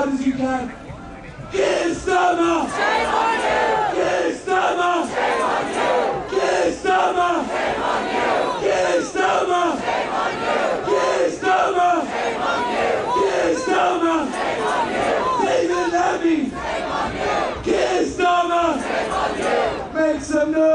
loud as you can. Keir Starmer! Shame on you! Keir Starmer! Shame on you! Keir Starmer! Shame on you! Keir Starmer! Shame on you! Keir Starmer! Shame on you! Keir Starmer! Shame on you! David Lammy! Shame on you! Keir Starmer! Shame on you! Make some noise!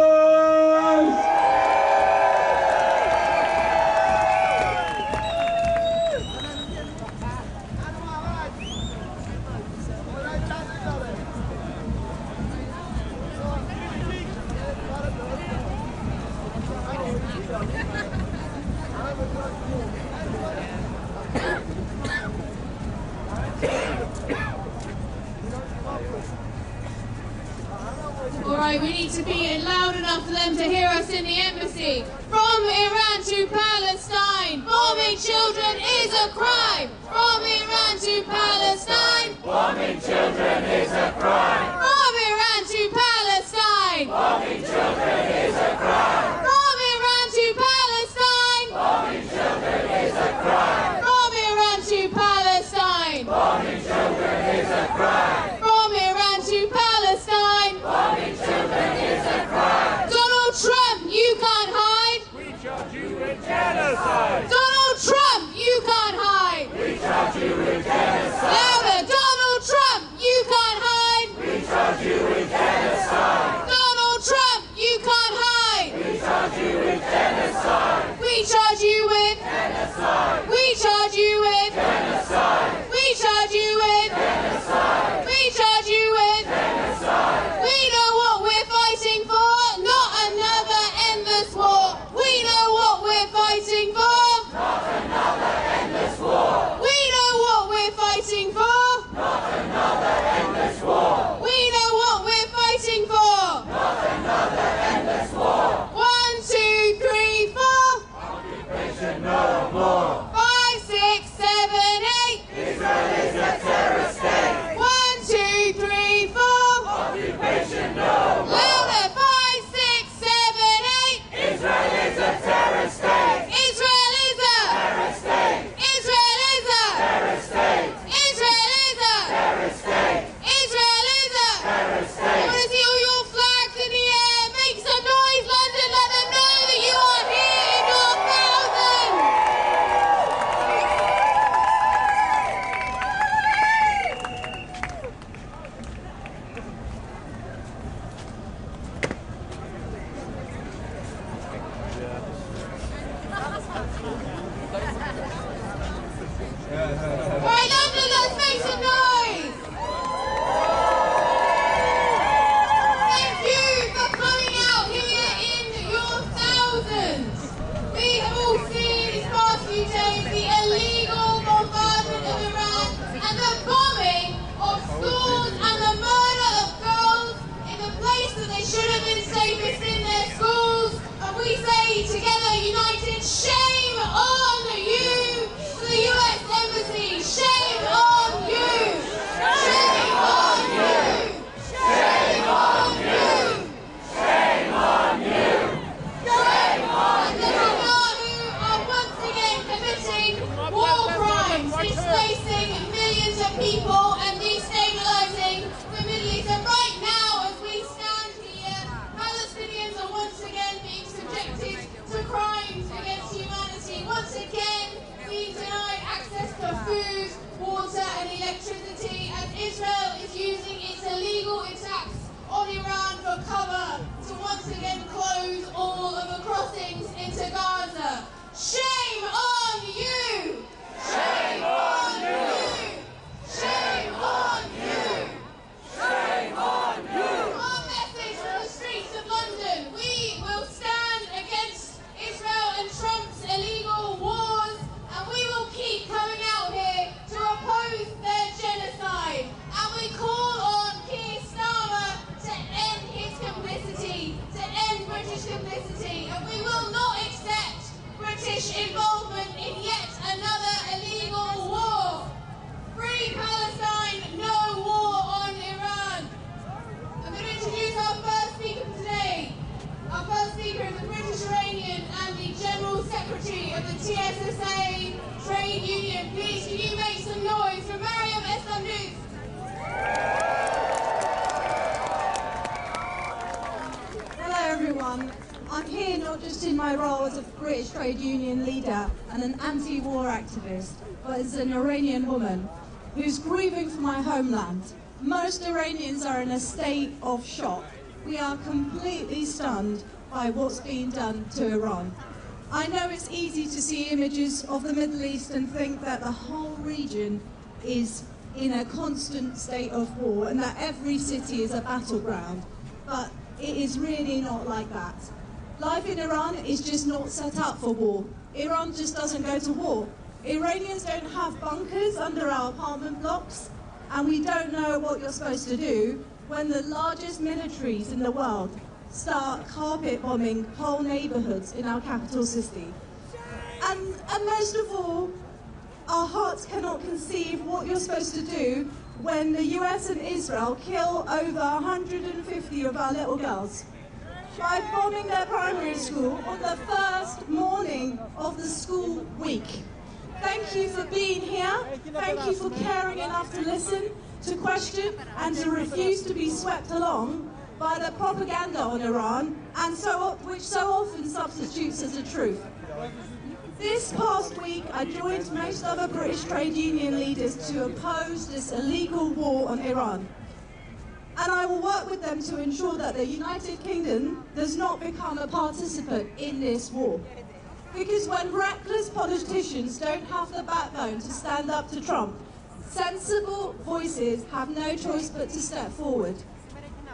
Alright, we need to be loud enough for them to hear us in the embassy. From Iran to Palestine, bombing children is a crime. From Iran to Palestine, bombing children is a crime. From Iran to Palestine, bombing children is a crime. From Iran to Palestine, bombing children is a crime. From Iran to Palestine, bombing children is a crime. From Iran to Palestine, bombing children is a crime. Donald Trump, you can't hide. We charge you with genocide. Donald Trump, you can't hide. We charge you with genocide. Louder, Donald Trump, you can't hide. We charge you with genocide. Donald Trump, you can't hide. We charge you with genocide. We charge you with genocide. We charge you with genocide. We charge you with genocide. We charge you with genocide. We know what we're fighting for, not another endless war. We know what we're fighting for, not another endless war. We know what we're fighting for, not another endless war. We know what we're fighting for, not another endless war. 1, 2, 3, 4. Occupation no more. 5, 6, 7, 8. Israel is a terrorist state. 1, 2, 3, 4. Occupation no more. Louder. 5, 6, 7, 8. Israel is a terrorist state. Israel is a terrorist state. Israel is a terrorist state. Israel is a terrorist state. Israel is a terrorist I state. want to see all your flags in the air. Make some noise, London. Let them know that you are here in your thousands. Right, London, let's make some noise. Thank you for coming out here in your thousands. We have all seen these past few days the illegal bombardment of Iran and the bombing of schools and the murder of girls in the place that they should have been safest in their schools. And we say together, united, shame on you! To the US Embassy, shame on you! Shame on you! Shame on you! Shame on you. Shame on you! Who are once again committing war crimes, displacing millions of people and destabilising the Middle East. And right now, as we stand here, Palestinians are once again being subjected to crimes against humanity. Once again, being denied access to food, water and electricity, as Israel is using its illegal attacks on Iran for cover to once again close all of the crossings into Gaza. Shame on you! Shame on you! Shame on you! Shame on you. Our message from the streets of London: we will stand against Israel and Trump's illegal wars, and we will keep coming out here to oppose their genocide. And we call on Keir Starmer to end his complicity, to end British complicity, and we will not accept British involvement not just in my role as a British trade union leader and an anti-war activist, but as an Iranian woman who's grieving for my homeland. Most Iranians are in a state of shock. We are completely stunned by what's being done to Iran. I know it's easy to see images of the Middle East and think that the whole region is in a constant state of war and that every city is a battleground, but it is really not like that. Life in Iran is just not set up for war. Iran just doesn't go to war. Iranians don't have bunkers under our apartment blocks, and we don't know what you're supposed to do when the largest militaries in the world start carpet bombing whole neighborhoods in our capital city. And most of all, our hearts cannot conceive what you're supposed to do when the US and Israel kill over 150 of our little girls by bombing their primary school on the first morning of the school week. Thank you for being here. Thank you for caring enough to listen, to question, and to refuse to be swept along by the propaganda on Iran, and which so often substitutes as the truth. This past week, I joined most other British trade union leaders to oppose this illegal war on Iran. And I will work with them to ensure that the United Kingdom does not become a participant in this war. Because when reckless politicians don't have the backbone to stand up to Trump, sensible voices have no choice but to step forward.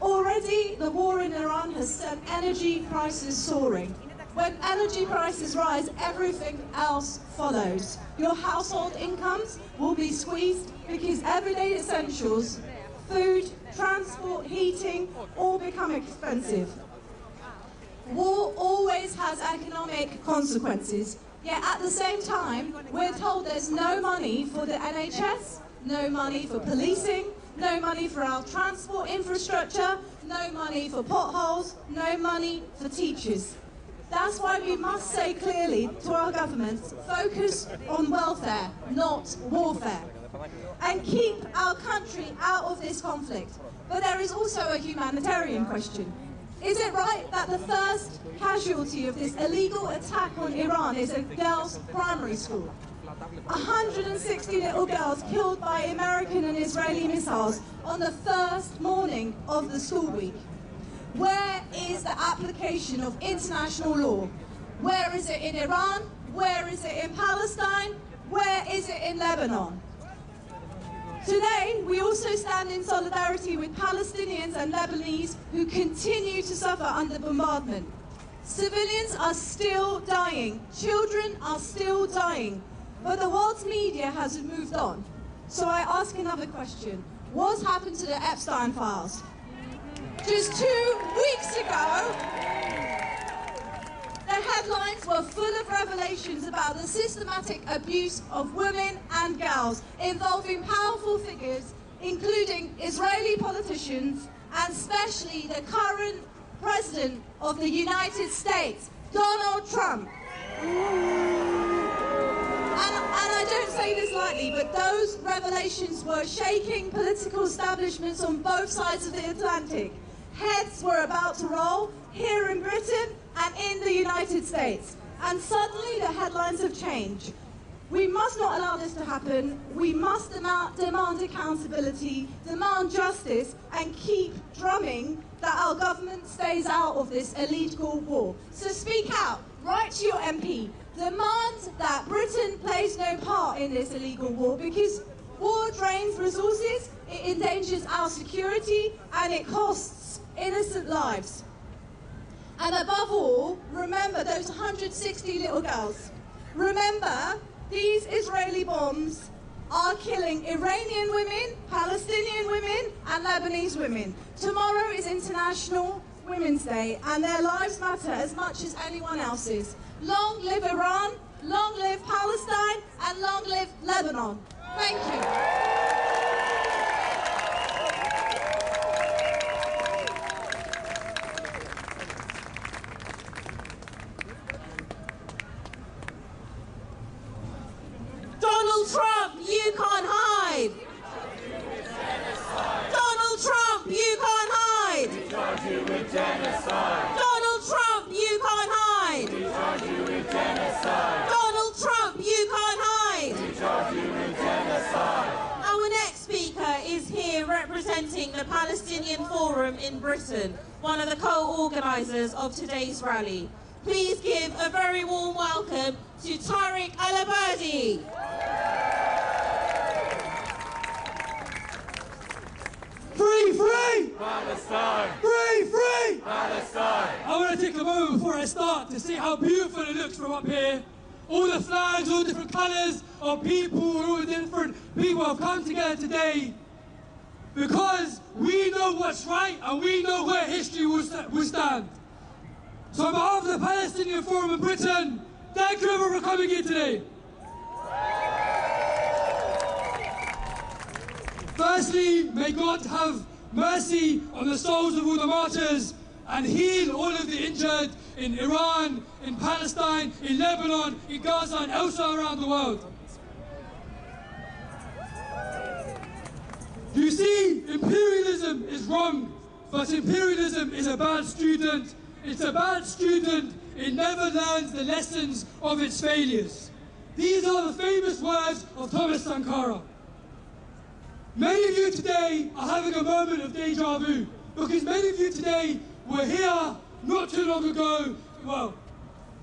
Already, the war in Iran has sent energy prices soaring. When energy prices rise, everything else follows. Your household incomes will be squeezed because everyday essentials, food, transport, heating, all become expensive. War always has economic consequences, yet at the same time, we're told there's no money for the NHS, no money for policing, no money for our transport infrastructure, no money for potholes, no money for teachers. That's why we must say clearly to our governments, focus on welfare, not warfare, and keep our country out of this conflict. But there is also a humanitarian question. Is it right that the first casualty of this illegal attack on Iran is a girls' primary school? 160 little girls killed by American and Israeli missiles on the first morning of the school week. Where is the application of international law? Where is it in Iran? Where is it in Palestine? Where is it in Lebanon? Today, we also stand in solidarity with Palestinians and Lebanese who continue to suffer under bombardment. Civilians are still dying. Children are still dying. But the world's media has moved on. So I ask another question. What's happened to the Epstein files? Just 2 weeks ago, the headlines were full of revelations about the systematic abuse of women and girls involving powerful figures, including Israeli politicians and especially the current President of the United States, Donald Trump. And I don't say this lightly, but those revelations were shaking political establishments on both sides of the Atlantic. Heads were about to roll here in Britain and in the United States. And suddenly the headlines have changed. We must not allow this to happen. We must demand accountability, demand justice, and keep drumming that our government stays out of this illegal war. So speak out, write to your MP, demand that Britain plays no part in this illegal war, because war drains resources, it endangers our security, and it costs innocent lives. And above all, remember those 160 little girls. Remember, these Israeli bombs are killing Iranian women, Palestinian women, and Lebanese women. Tomorrow is International Women's Day, and their lives matter as much as anyone else's. Long live Iran, long live Palestine, and long live Lebanon. Thank you. Donald Trump, you can't hide. Donald Trump, you can't hide. Donald Trump, you can't hide. the Palestinian Forum in Britain, one of the co-organisers of today's rally. Please give a very warm welcome to Tariq Al-Abadi. Free, free! Palestine! Free, free! Palestine! I want to take a moment before I start to see how beautiful it looks from up here. All the flags, all the different colours of people, all the different people have come together today because we know what's right and we know where history will stand. So on behalf of the Palestinian Forum in Britain, thank you everyone for coming here today. Firstly, may God have mercy on the souls of all the martyrs and heal all of the injured in Iran, in Palestine, in Lebanon, in Gaza and elsewhere around the world. You see, imperialism is wrong, but imperialism is a bad student. It's a bad student. It never learns the lessons of its failures. These are the famous words of Thomas Sankara. Many of you today are having a moment of deja vu, because many of you today were here not too long ago, well,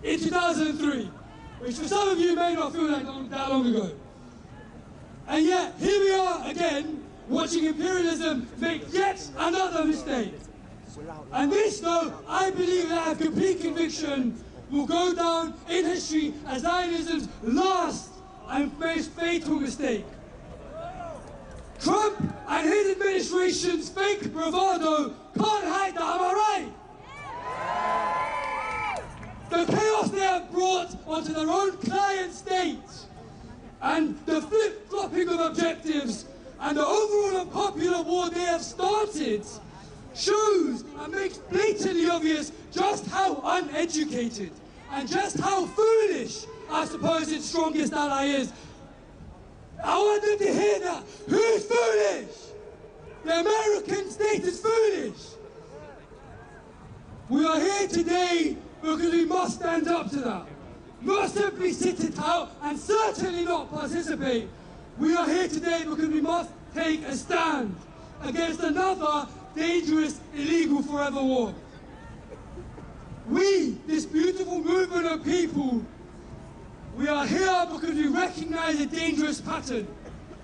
in 2003, which for some of you may not feel that long ago. And yet, here we are again, watching imperialism make yet another mistake. And this, though, I believe and I have complete conviction, will go down in history as Zionism's last and most fatal mistake. Trump and his administration's fake bravado can't hide that, am I right? The chaos they have brought onto their own client state and the flip-flopping of objectives and the overall unpopular war they have started shows and makes blatantly obvious just how uneducated and just how foolish our supposed strongest ally is. I want them to hear that. Who's foolish? The American state is foolish. We are here today because we must stand up to that. Not simply sit it out and certainly not participate. We are here today because we must take a stand against another dangerous, illegal forever war. We, this beautiful movement of people, we are here because we recognize a dangerous pattern.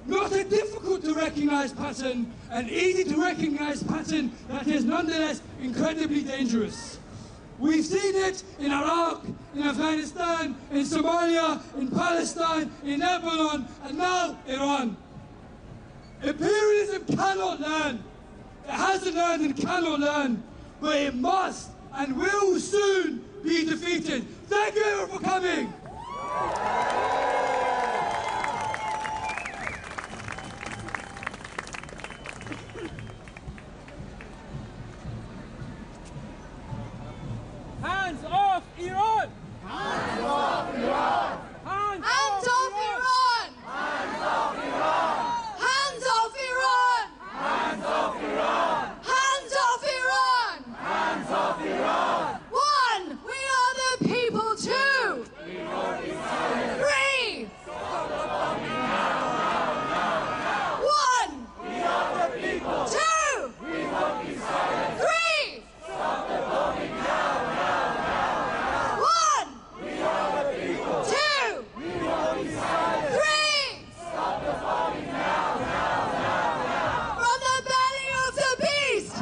Not a difficult to recognize pattern, an easy to recognize pattern that is nonetheless incredibly dangerous. We've seen it in Iraq, in Afghanistan, in Somalia, in Palestine, in Lebanon, and now Iran. Imperialism cannot learn. It hasn't learned and cannot learn, but it must and will soon be defeated. Thank you everyone for coming. Hands off Iran! Hands off Iran! Hands Hands off Iran! Hands off Iran! Hands off Iran! Hands off Iran! Hands off Iran! Hands off Iran! 1. We are the people. 2. We won't be silent. 3. Stop the bombing now. 1. We are the people. 2. We won't be silent. 3. Stop the bombing now. 1. We are the people. 2. We won't be silent. 3. Stop the bombing now. From the belly of the beast.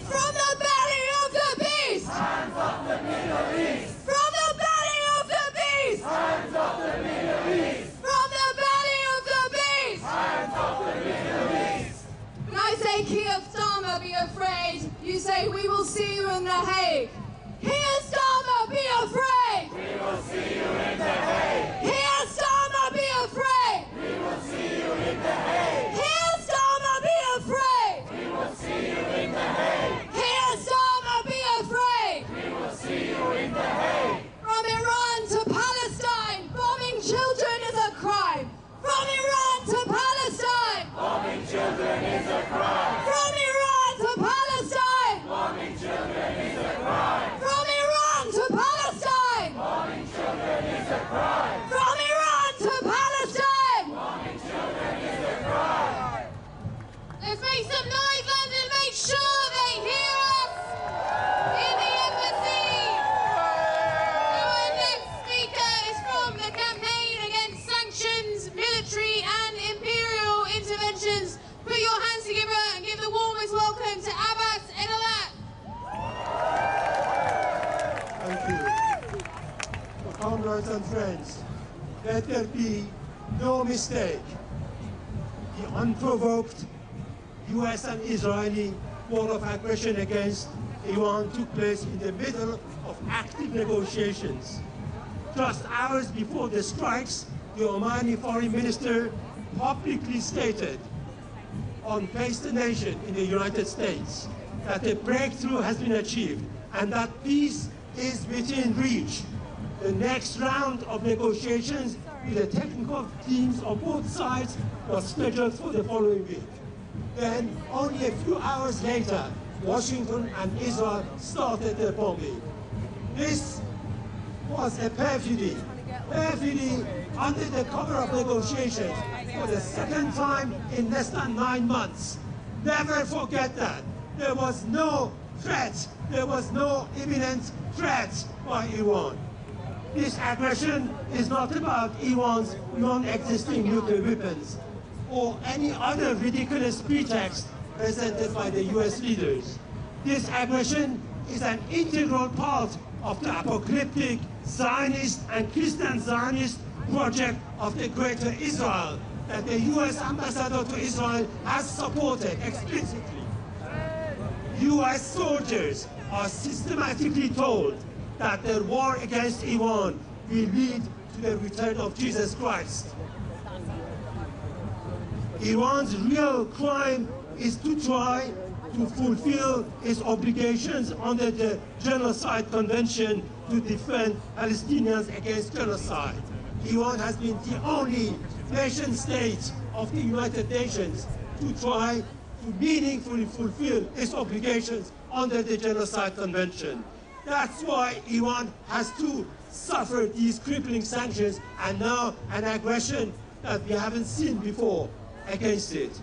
From the belly of the beast. Hands off the Middle East. From the belly of the beast. Hands off the Middle East. From the belly of the beast. Hands off the Middle East. When I say Keir Starmer, be afraid, you say we will see you in The Hague. Keir Starmer, be afraid. We will see you in The Hague. Keir Starmer, be afraid. We will see you in The Hague. Keir Starmer, be afraid. We will see you in The Hague. Keir Starmer, be afraid. We will see you in The Hague. From Iran to Palestine, bombing children is a crime. From Iran to Palestine. Bombing children is a crime. From Iran to Palestine. Bombing children is a crime. American friends, let there be no mistake. The unprovoked US and Israeli war of aggression against Iran took place in the middle of active negotiations. Just hours before the strikes, the Omani foreign minister publicly stated on Face the Nation in the United States that a breakthrough has been achieved and that peace is within reach. The next round of negotiations with the technical teams of both sides was scheduled for the following week. Then, only a few hours later, Washington and Israel started their bombing. This was a perfidy under the cover of negotiations for the second time in less than 9 months. Never forget that. There was no threat, there was no imminent threat by Iran. This aggression is not about Iran's non-existing nuclear weapons or any other ridiculous pretext presented by the US leaders. This aggression is an integral part of the apocalyptic Zionist and Christian Zionist project of the Greater Israel that the US ambassador to Israel has supported explicitly. US soldiers are systematically told that their war against Iran will lead to the return of Jesus Christ. Iran's real crime is to try to fulfill its obligations under the Genocide Convention to defend Palestinians against genocide. Iran has been the only nation state of the United Nations to try to meaningfully fulfill its obligations under the Genocide Convention. That's why Iran has to suffer these crippling sanctions and now an aggression that we haven't seen before against it.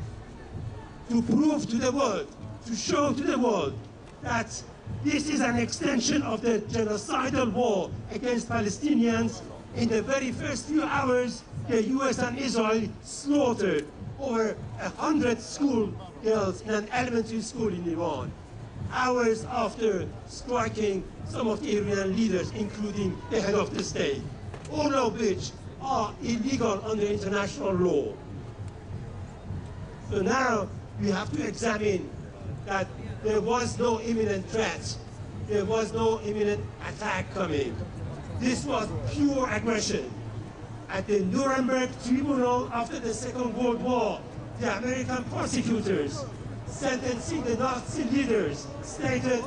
To prove to the world, to show to the world that this is an extension of the genocidal war against Palestinians, in the very first few hours, the US and Israel slaughtered over 100 school girls in an elementary school in Iran, hours after striking some of the Iranian leaders, including the head of the state, all of which are illegal under international law. So now we have to examine that there was no imminent threat, there was no imminent attack coming. This was pure aggression. At the Nuremberg Tribunal after the Second World War, the American prosecutors sentencing the Nazi leaders stated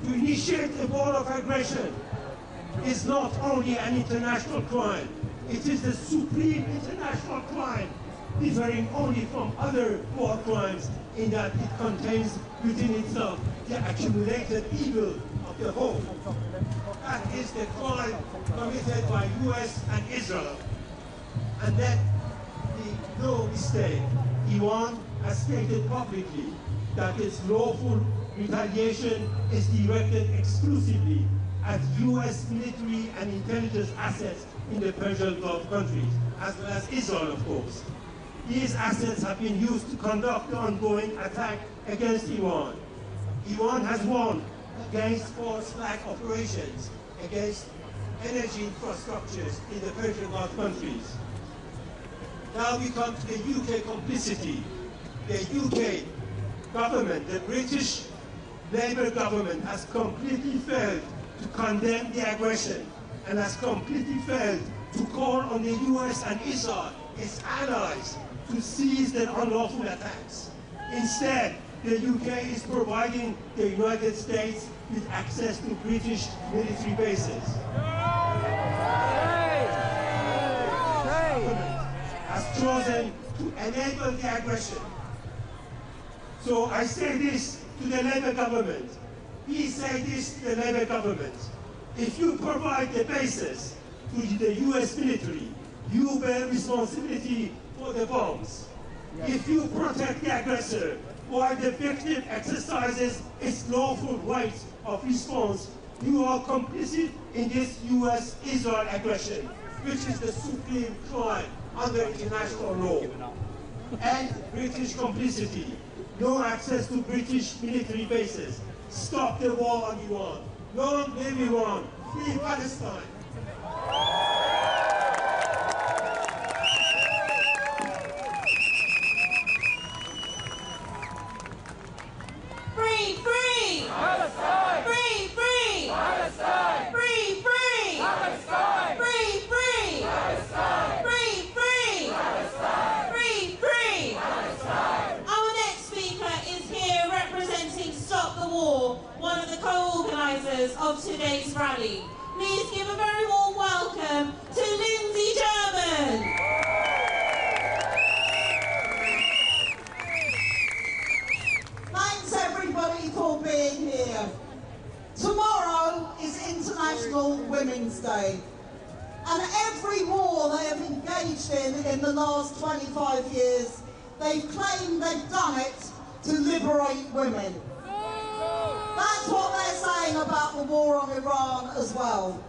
to initiate a war of aggression is not only an international crime, it is the supreme international crime, differing only from other war crimes in that it contains within itself the accumulated evil of the whole. That is the crime committed by US and Israel. And let be no mistake, Iran has stated publicly that its lawful retaliation is directed exclusively at US military and intelligence assets in the Persian Gulf countries, as well as Israel, of course. These assets have been used to conduct the ongoing attack against Iran. Iran has won against false flag operations against energy infrastructures in the Persian Gulf countries. Now we come to the UK complicity. The UK government, the British Labour government, has completely failed to condemn the aggression and has completely failed to call on the US and Israel, its allies, to cease their unlawful attacks. Instead, the UK is providing the United States with access to British military bases. The government has chosen to enable the aggression. So I say this to the Labour government. We say this to the Labour government. If you provide the bases to the US military, you bear responsibility for the bombs. If you protect the aggressor while the victim exercises its lawful right of response, you are complicit in this US-Israel aggression, which is the supreme crime under international law. And British complicity. No access to British military bases. Stop the war on Iran. Long live Iran. Free Palestine. organisers of today's rally. Please give a very warm welcome to Lindsay German. Thanks everybody for being here. Tomorrow is International Women's Day. And every war they have engaged in the last 25 years, they've claimed they've done it to liberate women. That's what they're saying about the war on Iran as well.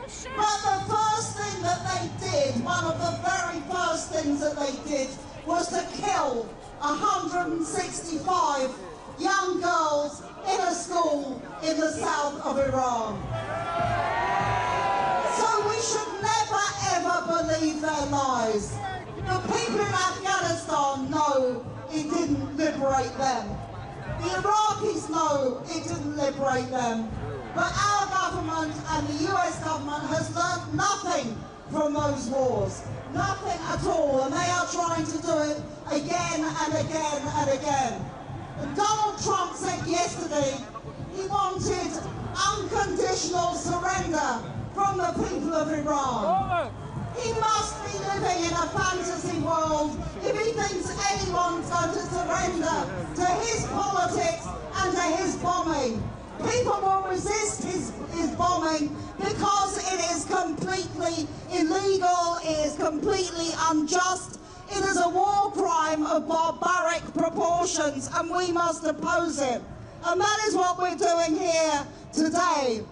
But the first thing that they did, one of the very first things that they did, was to kill 165 young girls in a school in the south of Iran. So we should never ever believe their lies. The people in Afghanistan know it didn't liberate them. The Iraqis know it didn't liberate them. But our government and the US government has learned nothing from those wars. Nothing at all. And they are trying to do it again and again and again. And Donald Trump said yesterday he wanted unconditional surrender from the people of Iran. He must be living in a fantasy world if he thinks anyone's going to surrender to his politics and to his bombing. People will resist his bombing because it is completely illegal, it is completely unjust, it is a war crime of barbaric proportions, and we must oppose it. And that is what we're doing here today.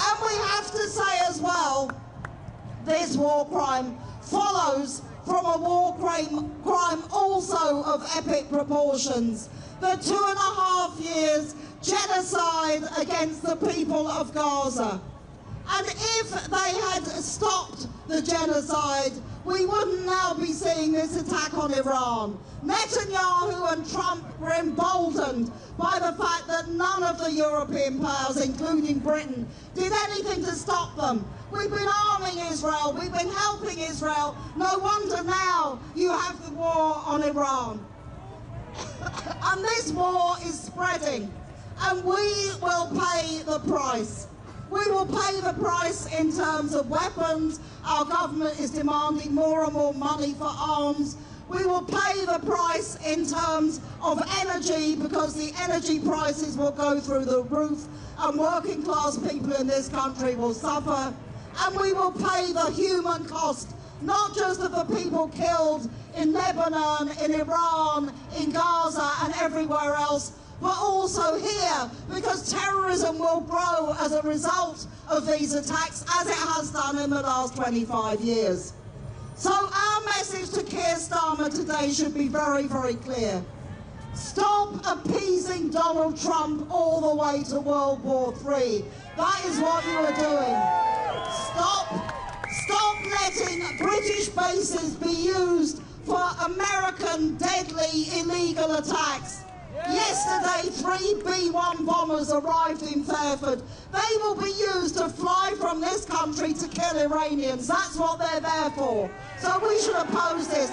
And we have to say as well, this war crime follows from a war crime also of epic proportions. The 2.5 years genocide against the people of Gaza. And if they had stopped the genocide, we wouldn't now be seeing this attack on Iran. Netanyahu and Trump were emboldened by the fact that none of the European powers, including Britain, did anything to stop them. We've been arming Israel, we've been helping Israel. No wonder now you have the war on Iran. And this war is spreading, and we will pay the price. We will pay the price in terms of weapons. Our government is demanding more and more money for arms. We will pay the price in terms of energy, because the energy prices will go through the roof and working class people in this country will suffer. And we will pay the human cost, not just of the people killed in Lebanon, in Iran, in Gaza and everywhere else, but also here, because terrorism will grow as a result of these attacks, as it has done in the last 25 years. So our message to Keir Starmer today should be very, very clear. Stop appeasing Donald Trump all the way to World War III. That is what you are doing. Stop letting British bases be used for American deadly illegal attacks. Yesterday, 3 B-1 bombers arrived in Fairford. They will be used to fly from this country to kill Iranians. That's what they're there for. So we should oppose this.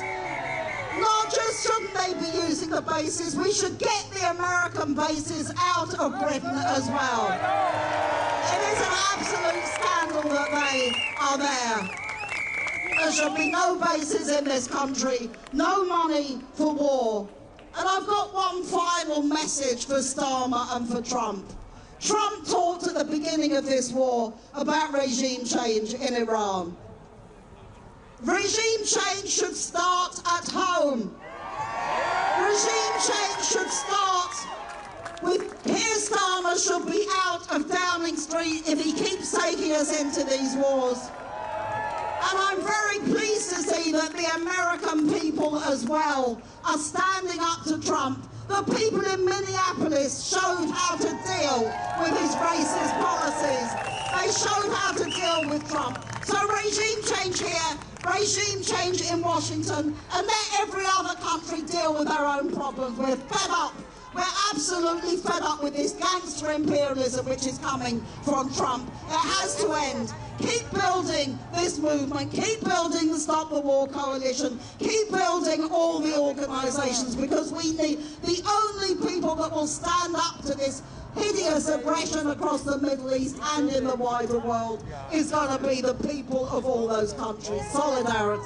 Not just shouldn't they be using the bases, we should get the American bases out of Britain as well. It is an absolute scandal that they are there. There should be no bases in this country, no money for war. And I've got one final message for Starmer and for Trump. Trump talked at the beginning of this war about regime change in Iran. Regime change should start at home. Regime change should start with Keir Starmer should be out of Downing Street if he keeps taking us into these wars. And I'm very pleased to see that the American people as well are standing up to Trump. The people in Minneapolis showed how to deal with his racist policies. They showed how to deal with Trump. So regime change here, regime change in Washington, and let every other country deal with their own problems. We're fed up We're absolutely fed up with this gangster imperialism which is coming from Trump. It has to end. Keep building this movement, keep building the Stop the War Coalition, keep building all the organisations, because we need the only people that will stand up to this hideous aggression across the Middle East and in the wider world is going to be the people of all those countries. Solidarity.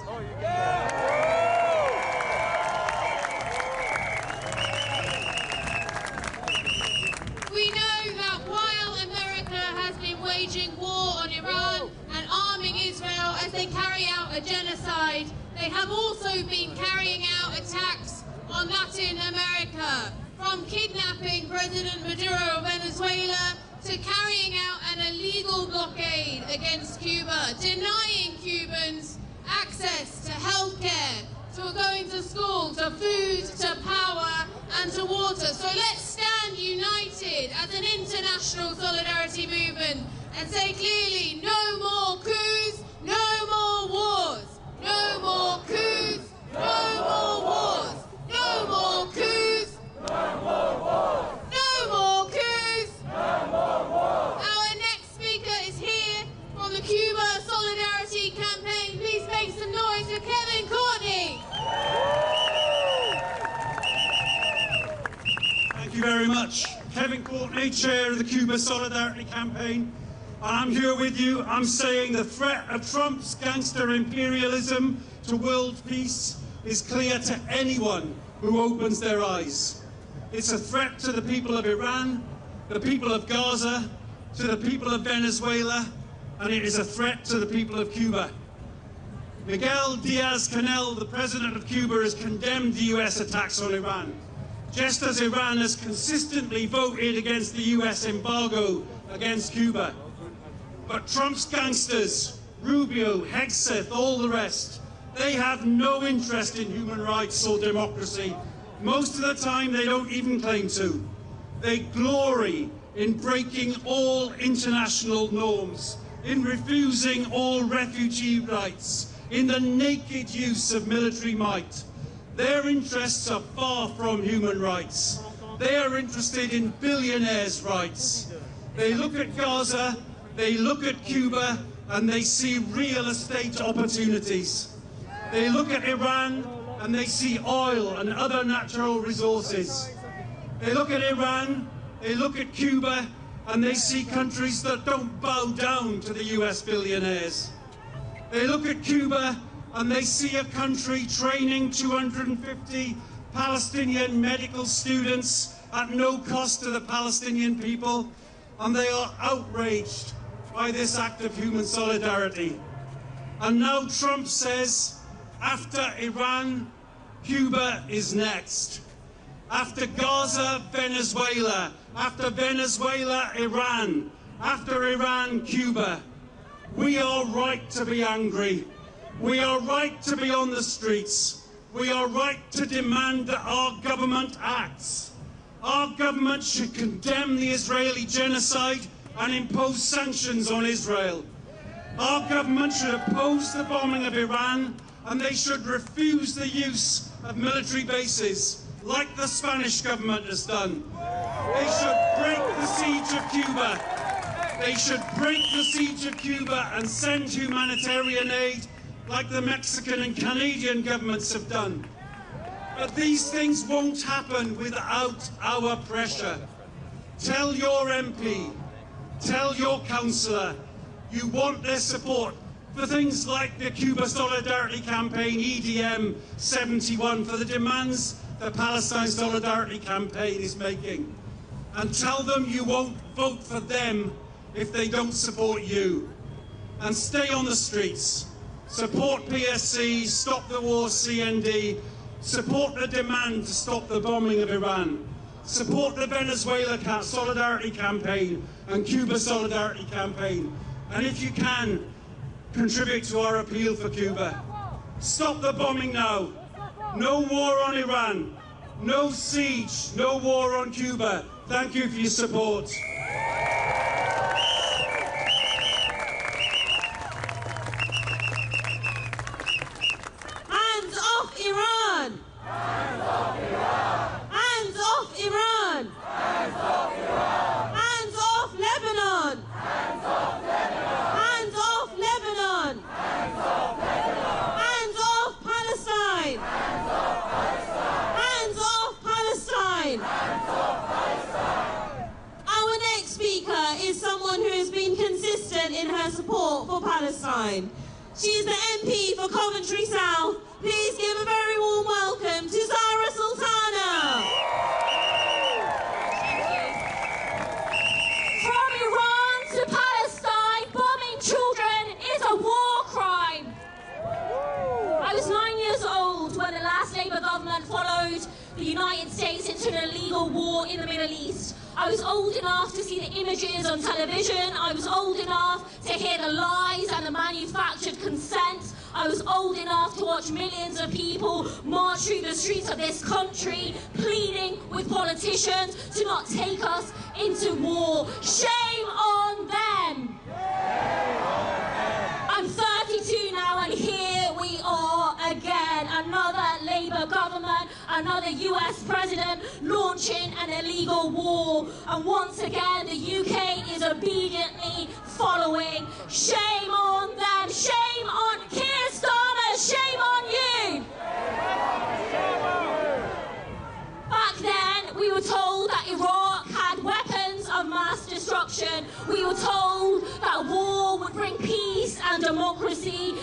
We know that while America has been waging war on Iran and arming Israel as they carry out a genocide, they have also been carrying out attacks on Latin America, from kidnapping President Maduro of Venezuela to carrying out an illegal blockade against Cuba, denying Cubans access to healthcare, to going to school, to food, to power and to water. So let's stand united as an international solidarity movement and say clearly, no more coups, no more wars, no more coups, no more wars, no more coups, no more wars, no more coups, no more wars. Our next speaker is here from the Cuba Solidarity Campaign. Please make some noise for Kevin Courtney. Thank you very much. Kevin Courtney, Chair of the Cuba Solidarity Campaign. And I'm here with you. I'm saying the threat of Trump's gangster imperialism to world peace is clear to anyone who opens their eyes. It's a threat to the people of Iran, the people of Gaza, to the people of Venezuela, and it is a threat to the people of Cuba. Miguel Diaz-Canel, the president of Cuba, has condemned the US attacks on Iran, just as Iran has consistently voted against the US embargo against Cuba. But Trump's gangsters, Rubio, Hegseth, all the rest, they have no interest in human rights or democracy. Most of the time, they don't even claim to. They glory in breaking all international norms, in refusing all refugee rights, in the naked use of military might. Their interests are far from human rights. They are interested in billionaires' rights. They look at Gaza, they look at Cuba, and they see real estate opportunities. They look at Iran, and they see oil and other natural resources. They look at Iran, they look at Cuba, and they see countries that don't bow down to the US billionaires. They look at Cuba, and they see a country training 250 Palestinian medical students at no cost to the Palestinian people, and they are outraged by this act of human solidarity. And now Trump says, after Iran, Cuba is next. After Gaza, Venezuela. After Venezuela, Iran. After Iran, Cuba. We are right to be angry. We are right to be on the streets. We are right to demand that our government acts. Our government should condemn the Israeli genocide and impose sanctions on Israel. Our government should oppose the bombing of Iran, and they should refuse the use of military bases, like the Spanish government has done. They should break the siege of Cuba. They should break the siege of Cuba and send humanitarian aid, like the Mexican and Canadian governments have done. But these things won't happen without our pressure. Tell your MP, tell your councillor, you want their support for things like the Cuba Solidarity Campaign, EDM 71, for the demands the Palestine Solidarity Campaign is making. And tell them you won't vote for them if they don't support you. And stay on the streets. Support PSC, Stop the War CND, support the demand to stop the bombing of Iran. Support the Venezuela Solidarity Campaign and Cuba Solidarity Campaign. And if you can, contribute to our appeal for Cuba. Stop the bombing now. No war on Iran. No siege. No war on Cuba. Thank you for your support. Hands off Iran! Hands off Iran! Hands off Iran! Palestine. She is the MP for Coventry South. Please give a very warm welcome to Zarah Sultana. From Iran to Palestine, bombing children is a war crime. I was 9 years old when the last Labour government followed the United States into an illegal war in the Middle East. I was old enough to see the images on television. I was old enough to hear the lies and the manufactured consent. I was old enough to watch millions of people march through the streets of this country, pleading with politicians to not take us into war. Shame on them! I'm 32 now, and here we are again. Another Labour government, another US president launching an illegal war. And once again, the UK is obediently following. Shame on them. Shame on Keir Starmer. Shame on you. Back then, we were told that Iraq had weapons of mass destruction. We were told that war would bring peace and democracy.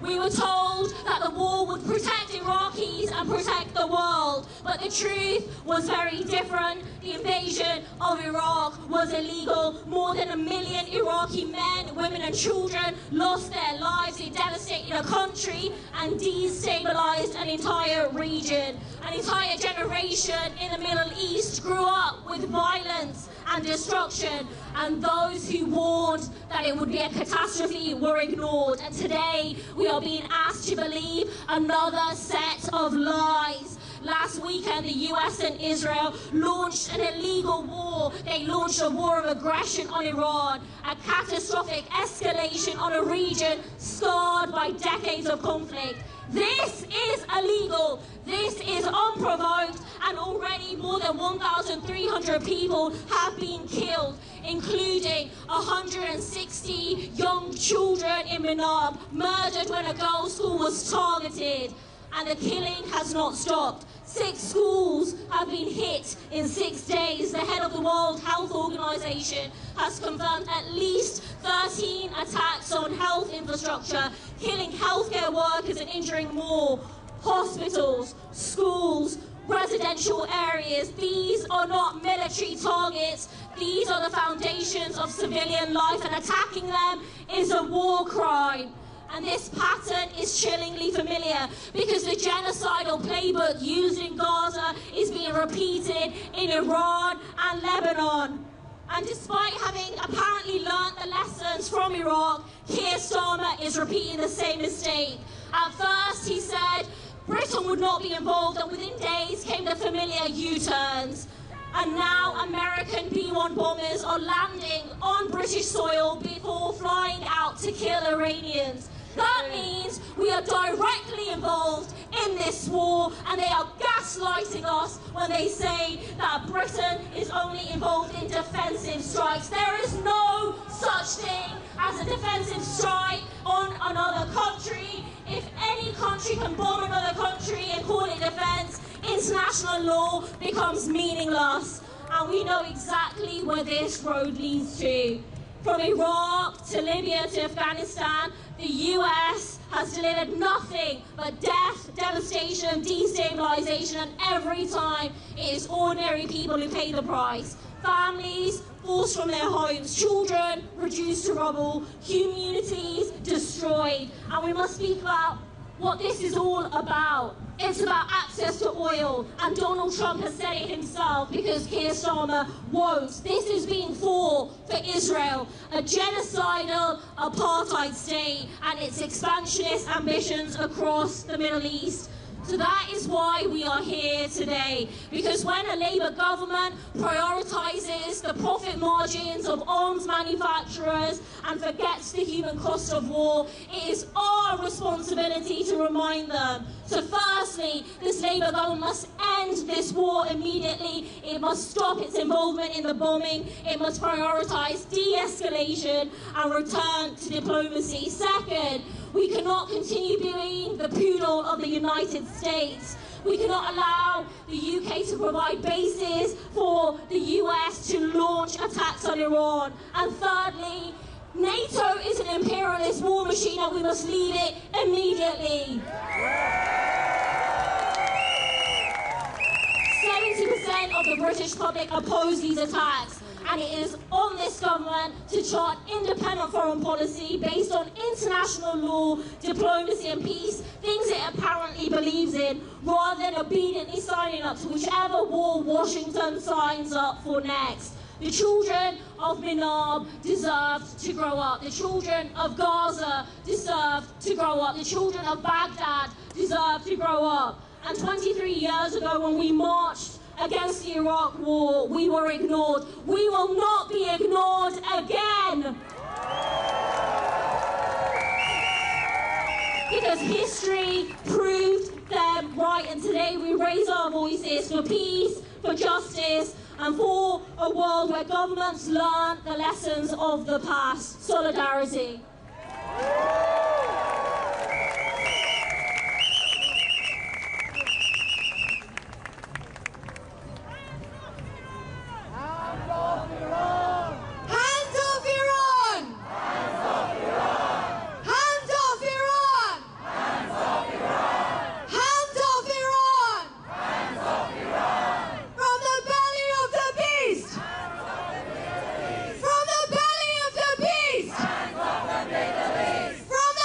We were told that the war would protect Iraqis and protect the world. But the truth was very different. The invasion of Iraq was illegal. More than 1 million Iraqi men, women and children lost their lives. It devastated a country and destabilized an entire region. An entire generation in the Middle East grew up with violence and destruction, and those who warned that it would be a catastrophe were ignored. And today we are being asked to believe another set of lies. Last weekend, the US and Israel launched an illegal war. They launched a war of aggression on Iran, a catastrophic escalation on a region scarred by decades of conflict. This is illegal. This is unprovoked, and already more than 1,300 people have been killed, including 160 young children in Minab, murdered when a girls' school was targeted. And the killing has not stopped. 6 schools have been hit in 6 days. The head of the World Health Organization has confirmed at least 13 attacks on health infrastructure, killing healthcare workers and injuring more. Hospitals, schools, residential areas, these are not military targets. These are the foundations of civilian life, and attacking them is a war crime. And this pattern is chillingly familiar, because the genocidal playbook used in Gaza is being repeated in Iran and Lebanon. And despite having apparently learnt the lessons from Iraq, Keir Starmer is repeating the same mistake. At first he said Britain would not be involved, and within days came the familiar U-turns. And now American B-1 bombers are landing on British soil before flying out to kill Iranians. That means we are directly involved in this war, and they are gaslighting us when they say that Britain is only involved in defensive strikes. There is no such thing as a defensive strike on another country. If any country can bomb another country and call it defense, international law becomes meaningless. And we know exactly where this road leads to. From Iraq to Libya to Afghanistan, the US has delivered nothing but death, devastation, destabilization, and every time it is ordinary people who pay the price. Families forced from their homes, children reduced to rubble, communities destroyed. And we must speak about what this is all about. It's about access to oil, and Donald Trump has said it himself, because Keir Starmer won't. This is being for Israel, a genocidal apartheid state and its expansionist ambitions across the Middle East. So that is why we are here today, because when a Labour government prioritises the profit margins of arms manufacturers and forgets the human cost of war, it is our responsibility to remind them. So firstly, this Labour government must end this war immediately. It must stop its involvement in the bombing. It must prioritise de-escalation and return to diplomacy. Second, we cannot continue being the poodle of the United States. We cannot allow the UK to provide bases for the US to launch attacks on Iran. And thirdly, NATO is an imperialist war machine and we must leave it immediately. 70% of the British public oppose these attacks, and it is on this government to chart independent foreign policy based on international law, diplomacy and peace, things it apparently believes in, rather than obediently signing up to whichever war Washington signs up for next. The children of Minab deserve to grow up. The children of Gaza deserve to grow up. The children of Baghdad deserve to grow up. And 23 years ago, when we marched against the Iraq war, we were ignored. We will not be ignored again. Because history proved them right, and today we raise our voices for peace, for justice, and for a world where governments learn the lessons of the past. Solidarity. From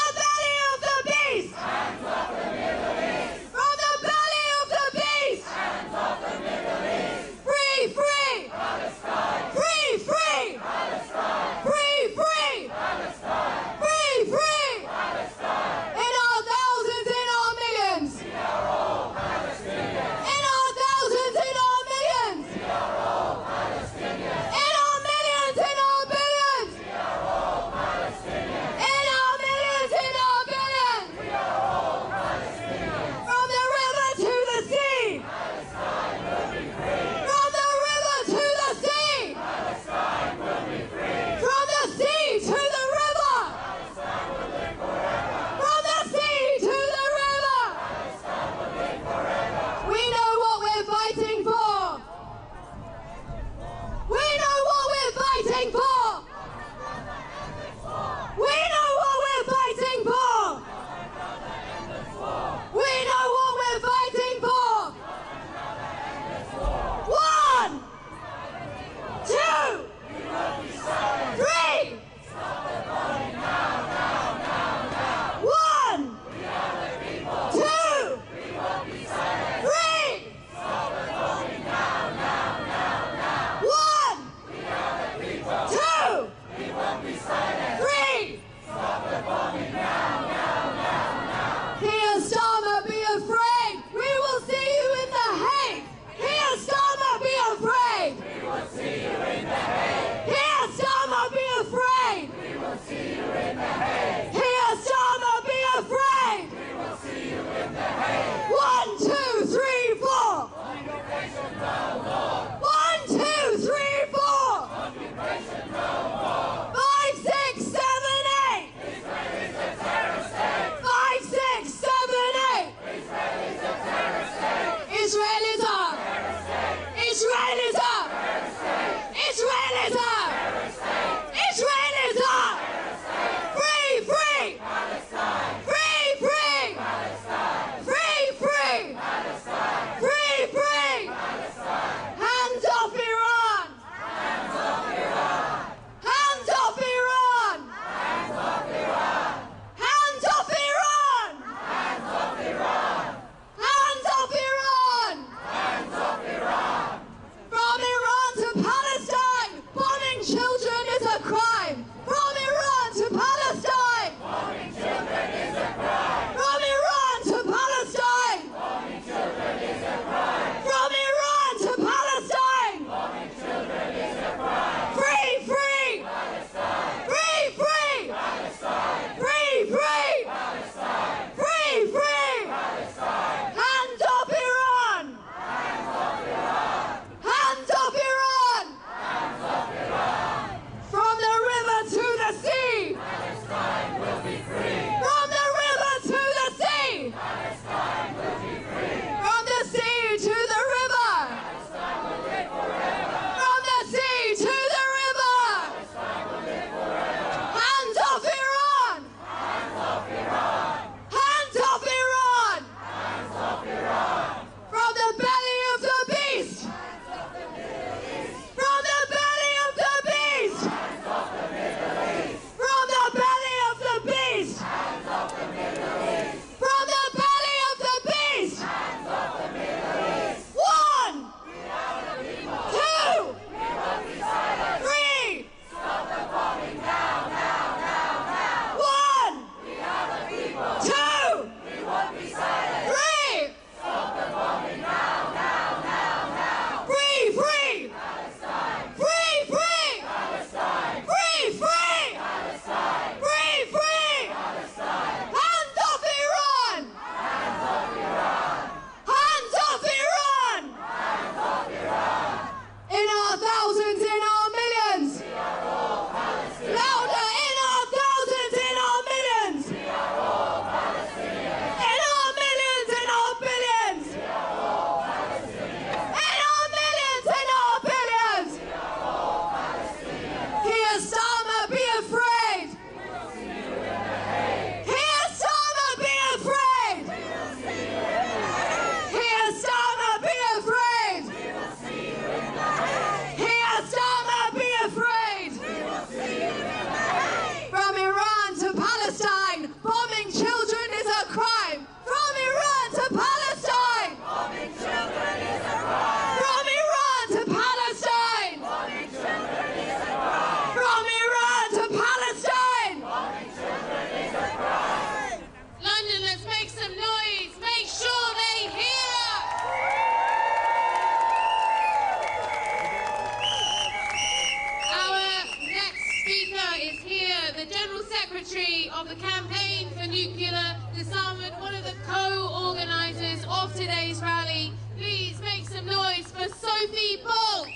today's rally. Please make some noise for Sophie Bolt.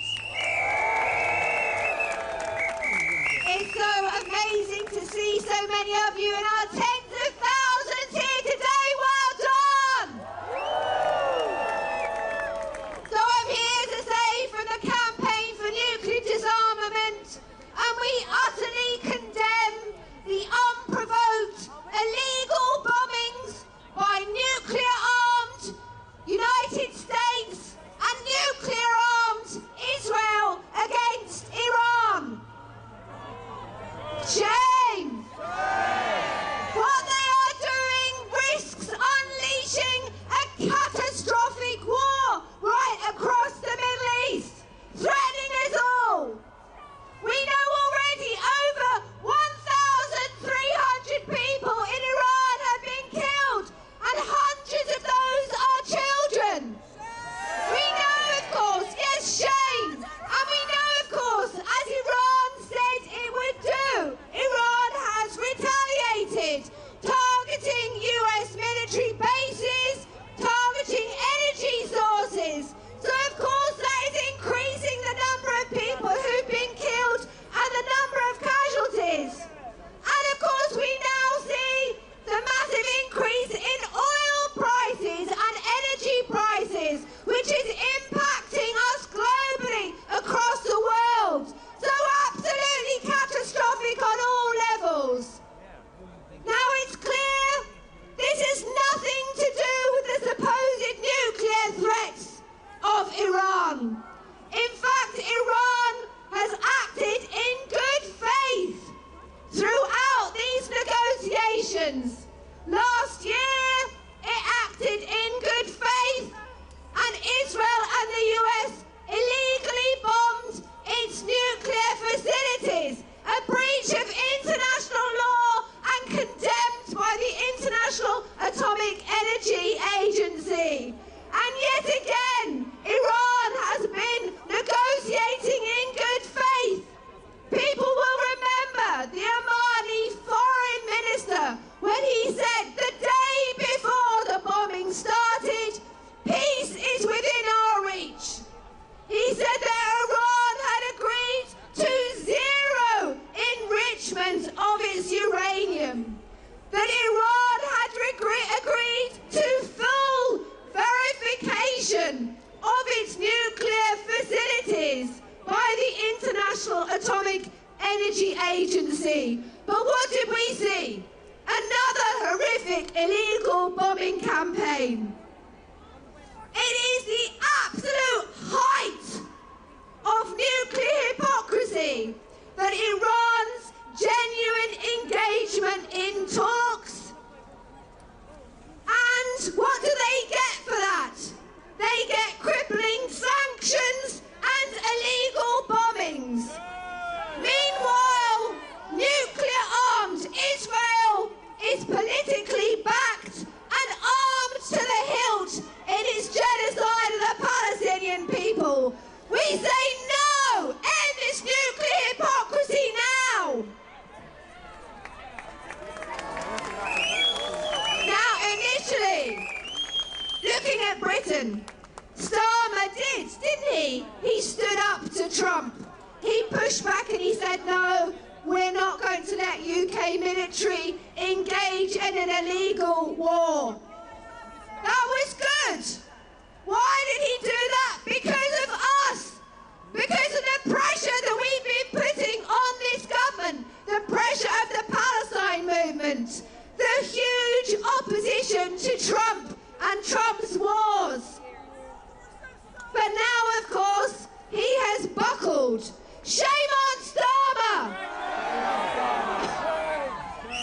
It's so amazing to see so many of you in our tens of thousands here today. Well done! So I'm here to say from the campaign for nuclear disarmament, and we utterly condemn the unprovoked, illegal bombings by nuclear-armed United States and nuclear-armed Israel against Iran. Shame! What they are doing risks unleashing a catastrophic war right across the Middle East, threatening us all. We know already over 1,300 people in Iran have been killed, and hundreds of those are children. We know, of course, yes, shame, and we know, of course, as Iran said it would do, Iran has retaliated, targeting US military bases, targeting energy sources. So, of course, that is increasing the number of people who've been killed and the number of casualties. And, of course, we now see the massive increase in oil prices and energy prices, which is impacting us globally across the world. So absolutely catastrophic on all levels. Now it's clear this has nothing to do with the supposed nuclear threats of Iran. In fact, Iran has acted in good faith throughout these negotiations. Last year, it acted in good faith, and Israel and the US illegally bombed its nuclear facilities, a breach of international law and condemned by the International Atomic Energy Agency. And yet again, Iran has been negotiating in good faith. People will remember the Omani foreign minister when he said the day before the bombing started, peace is within our reach. He said that Iran had agreed to zero enrichment of its uranium, that Iran had agreed to full verification of its nuclear facilities by the International Atomic Energy Agency. But what did we see? Another horrific illegal bombing campaign. It is the absolute height of nuclear hypocrisy that Iran's genuine engagement in talks. And what do they get for that? They get crippling sanctions and illegal bombings. Meanwhile, nuclear-armed Israel is politically backed and armed to the hilt in its genocide of the Palestinian people. We say no! End this nuclear hypocrisy now! Now, initially, looking at Britain, Starmer didn't he? He stood up to Trump. He pushed back and he said, no, we're not going to let UK military engage in an illegal war. That was good. Why did he do that? Because of us. Because of the pressure that we've been putting on this government. The pressure of the Palestine movement. The huge opposition to Trump and Trump's wars. But now, of course, he has buckled. Shame on Starmer!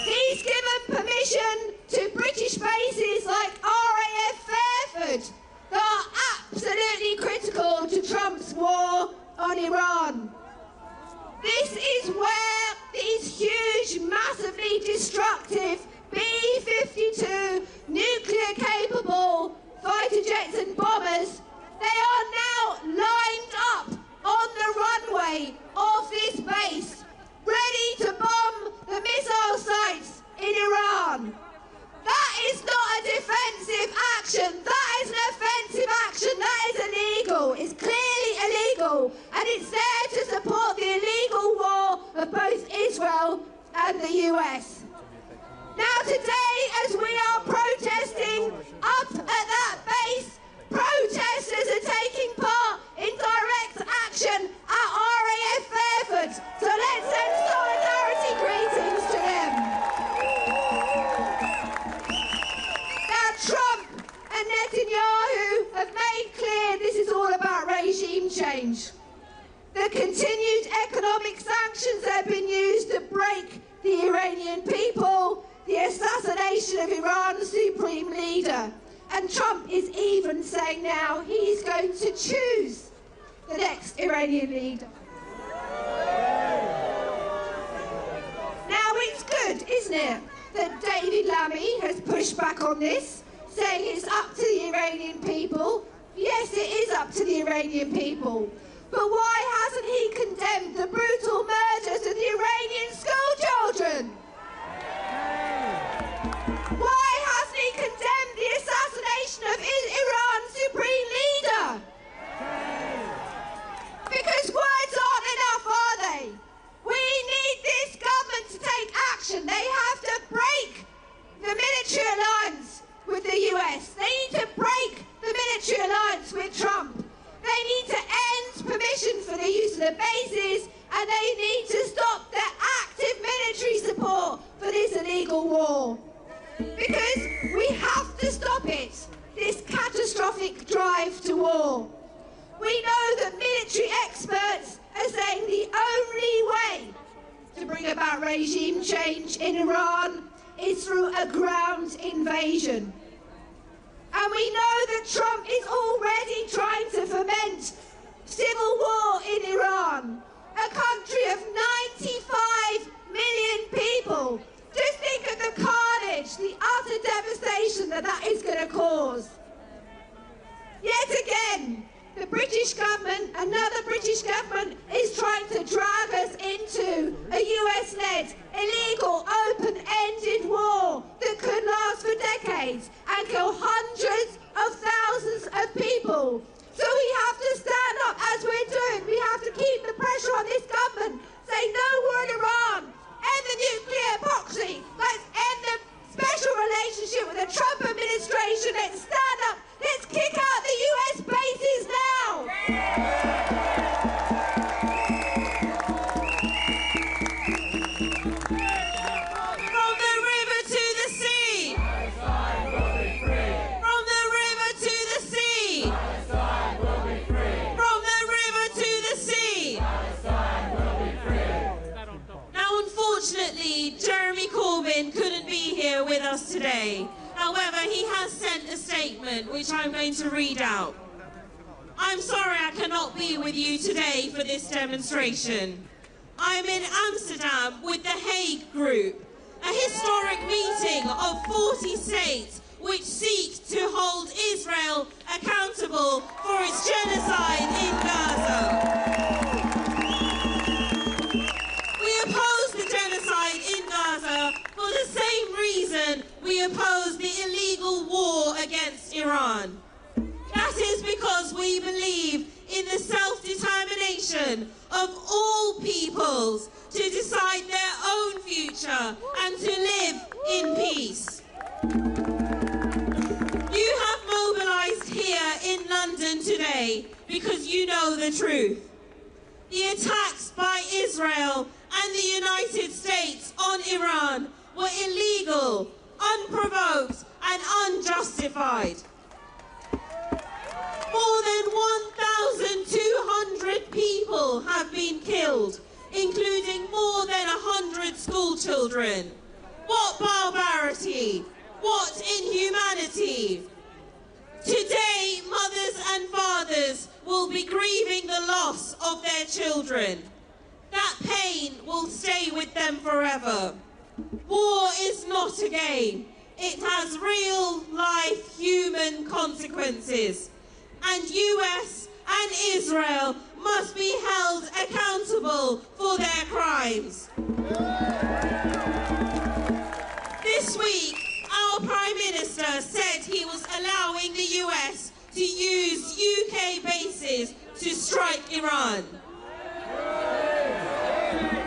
He's given permission to British bases like RAF Fairford that are absolutely critical to Trump's war on Iran. This is where these huge, massively destructive B-52 nuclear-capable fighter jets and bombers, they are now lined up on the runway of this base, ready to bomb the missile sites in Iran. That is not a defensive action, that is an offensive US. Now today, as we are protesting up at that base, protesters are taking part in direct action at RAF Fairford. So let's send solidarity greetings to them. Now Trump and Netanyahu have made clear this is all about regime change. The continued economic sanctions have been used to break the Iranian people, the assassination of Iran's supreme leader. And Trump is even saying now he's going to choose the next Iranian leader. Now it's good, isn't it, that David Lammy has pushed back on this, saying it's up to the Iranian people. Yes, it is up to the Iranian people. But why hasn't he condemned the brutal murders of the Iranian school children? Why hasn't he condemned the assassination of Iran's supreme leader? Because words aren't enough, are they? We need this government to take action. They have to break the military alliance with the US. They need to break the military alliance with Trump. They need to end permission for the use of the bases, and they need to stop their active military support for this illegal war. Because we have to stop it, this catastrophic drive to war. We know that military experts are saying the only way to bring about regime change in Iran is through a ground invasion. And we know that Trump is already trying to foment civil war in Iran, a country of 95 million people. Just think of the carnage, the utter devastation that that is going to cause. Yet again, the British government, another British government, is trying to drag us into a US-led, illegal, open-ended war that could last for decades and kill hundreds of thousands of people. So we have to stand up, as we're doing. We have to keep the pressure on this government. Say no war in Iran. End the nuclear hypocrisy. Let's end the special relationship with the Trump administration. Let's stand up. Let's kick out the US bases now. From the river to the sea. Palestine will be free. From the river to the sea. Palestine will be free. From the river to the sea. Palestine will be free. Now, unfortunately, Jeremy Corbyn couldn't be here with us today. However, he has sent a statement which I'm going to read out. I'm sorry I cannot be with you today for this demonstration. I'm in Amsterdam with the Hague Group, a historic meeting of 40 states which seek to hold Israel accountable for its genocide in Gaza. We oppose the genocide in Gaza for the same reason we oppose the illegal war against Iran. That is because we believe in the self-determination of all peoples to decide their own future and to live in peace. You have mobilised here in London today because you know the truth. The attacks by Israel and the United States on Iran were illegal, unprovoked and unjustified. More than 1,200 people have been killed, including more than 100 school children. What barbarity! What inhumanity! Today, mothers and fathers will be grieving the loss of their children. That pain will stay with them forever. War is not a game. It has real-life human consequences. And US and Israel must be held accountable for their crimes. This week, our Prime Minister said he was allowing the US to use UK bases to strike Iran.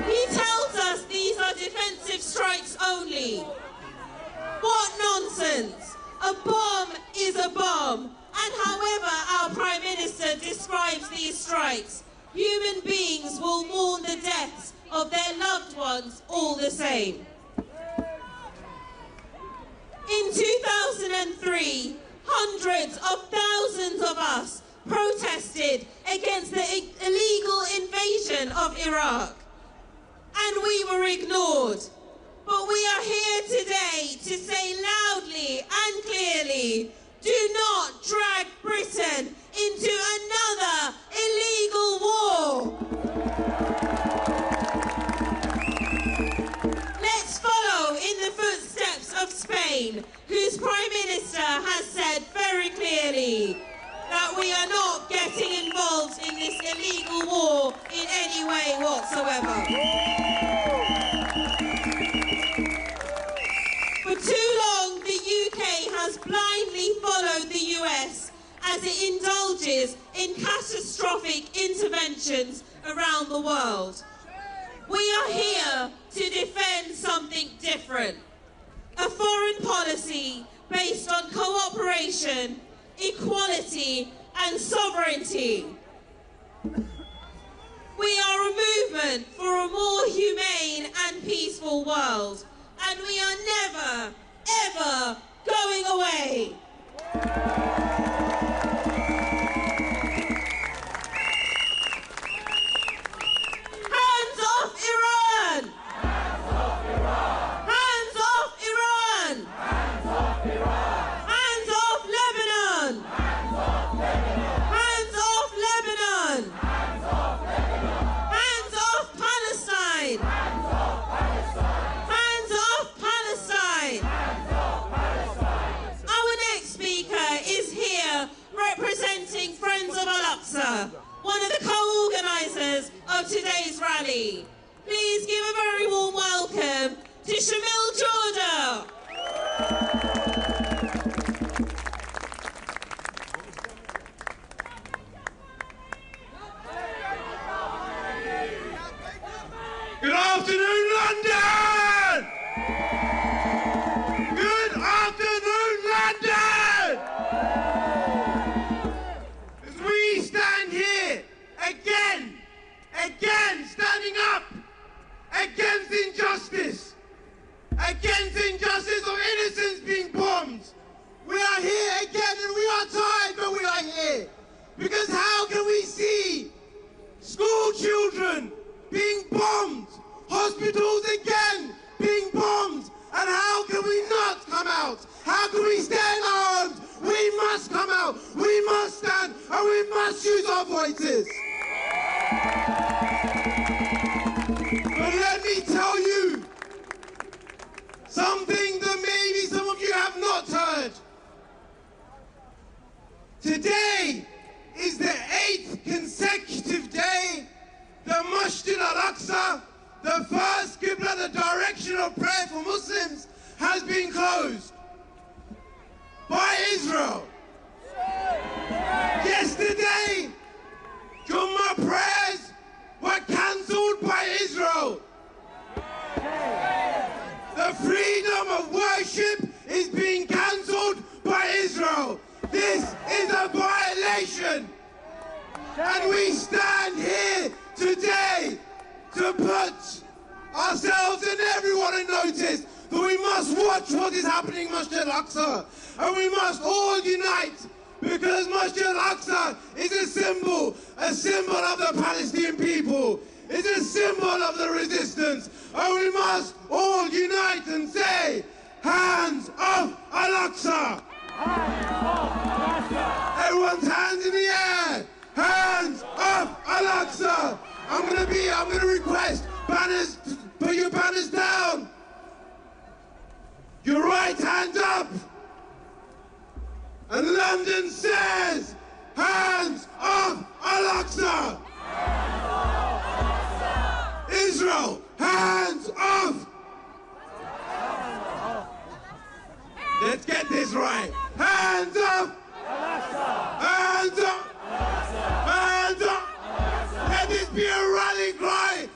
He tells us these are defensive strikes nonsense. A bomb is a bomb. And however our Prime Minister describes these strikes, human beings will mourn the deaths of their loved ones all the same. In 2003, hundreds of thousands of us protested against the illegal invasion of Iraq. And we were ignored. But we are here today to say loudly and clearly, do not drag Britain into another illegal war. Let's follow in the footsteps of Spain, whose Prime Minister has said very clearly that we are not getting involved in this illegal war in any way whatsoever. For too long, the UK has blindly followed the US as it indulges in catastrophic interventions around the world. We are here to defend something different, a foreign policy based on cooperation, equality and sovereignty. We are a movement for a more humane and peaceful world, and we are never, ever going away. Hands off Iran! Hands off Iran! Hands off Iran! Hands off Iran! Hands off Lebanon! Hands off Lebanon! Hands off Lebanon! Hands off Lebanon! Hands off Palestine! Hands off Palestine! Hands off Palestine! Hands off Palestine! Our next speaker is here representing Friends of Al-Aqsa, one of the co-organisers of today's rally. Please give a very warm welcome to Shamil Jorda. Good afternoon, London! Good afternoon, London! As we stand here, again, standing up against injustice of innocents being bombed. We are here again and we are tired, but we are here. Because how can we see school children being bombed, hospitals again being bombed, and how can we not come out? How can we stand armed? We must come out, we must stand, and we must use our voices. But let me tell you something that maybe some of you have not heard. Today is the 8th consecutive day that Masjid al-Aqsa, the first Qibla, the direction of prayer for Muslims, has been closed by Israel. Yesterday, Jummah prayers were cancelled by Israel. The freedom of worship is being cancelled by Israel. This is a violation. And we stand here today to put ourselves and everyone in notice that we must watch what is happening in Masjid al-Aqsa. And we must all unite, because Masjid al-Aqsa is a symbol of the Palestinian people. It's a symbol of the resistance. And we must all unite and say, hands off al-Aqsa! Everyone's hands in the air! Hands off al-Aqsa! I'm gonna request banners, put your banners down. Your right hand up. And London says, hands off al-Aqsa! Israel, hands off! Let's get this right. Hands up! Hands up! Hands up! Let this be a rally cry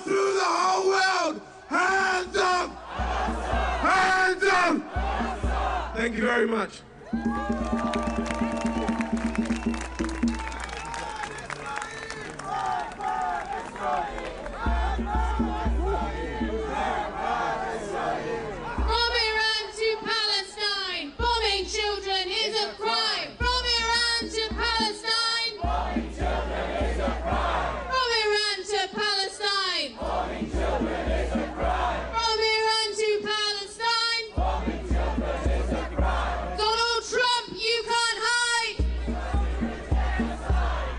through the whole world. Hands up! Hands up! very much. From Iran to Palestine, bombing children is a crime. From Iran to Palestine, Bombing children is a crime. from Iran to Palestine, Bombing children is a crime. from Iran to Palestine. Bombing children is a crime. Donald Trump, you can't hide.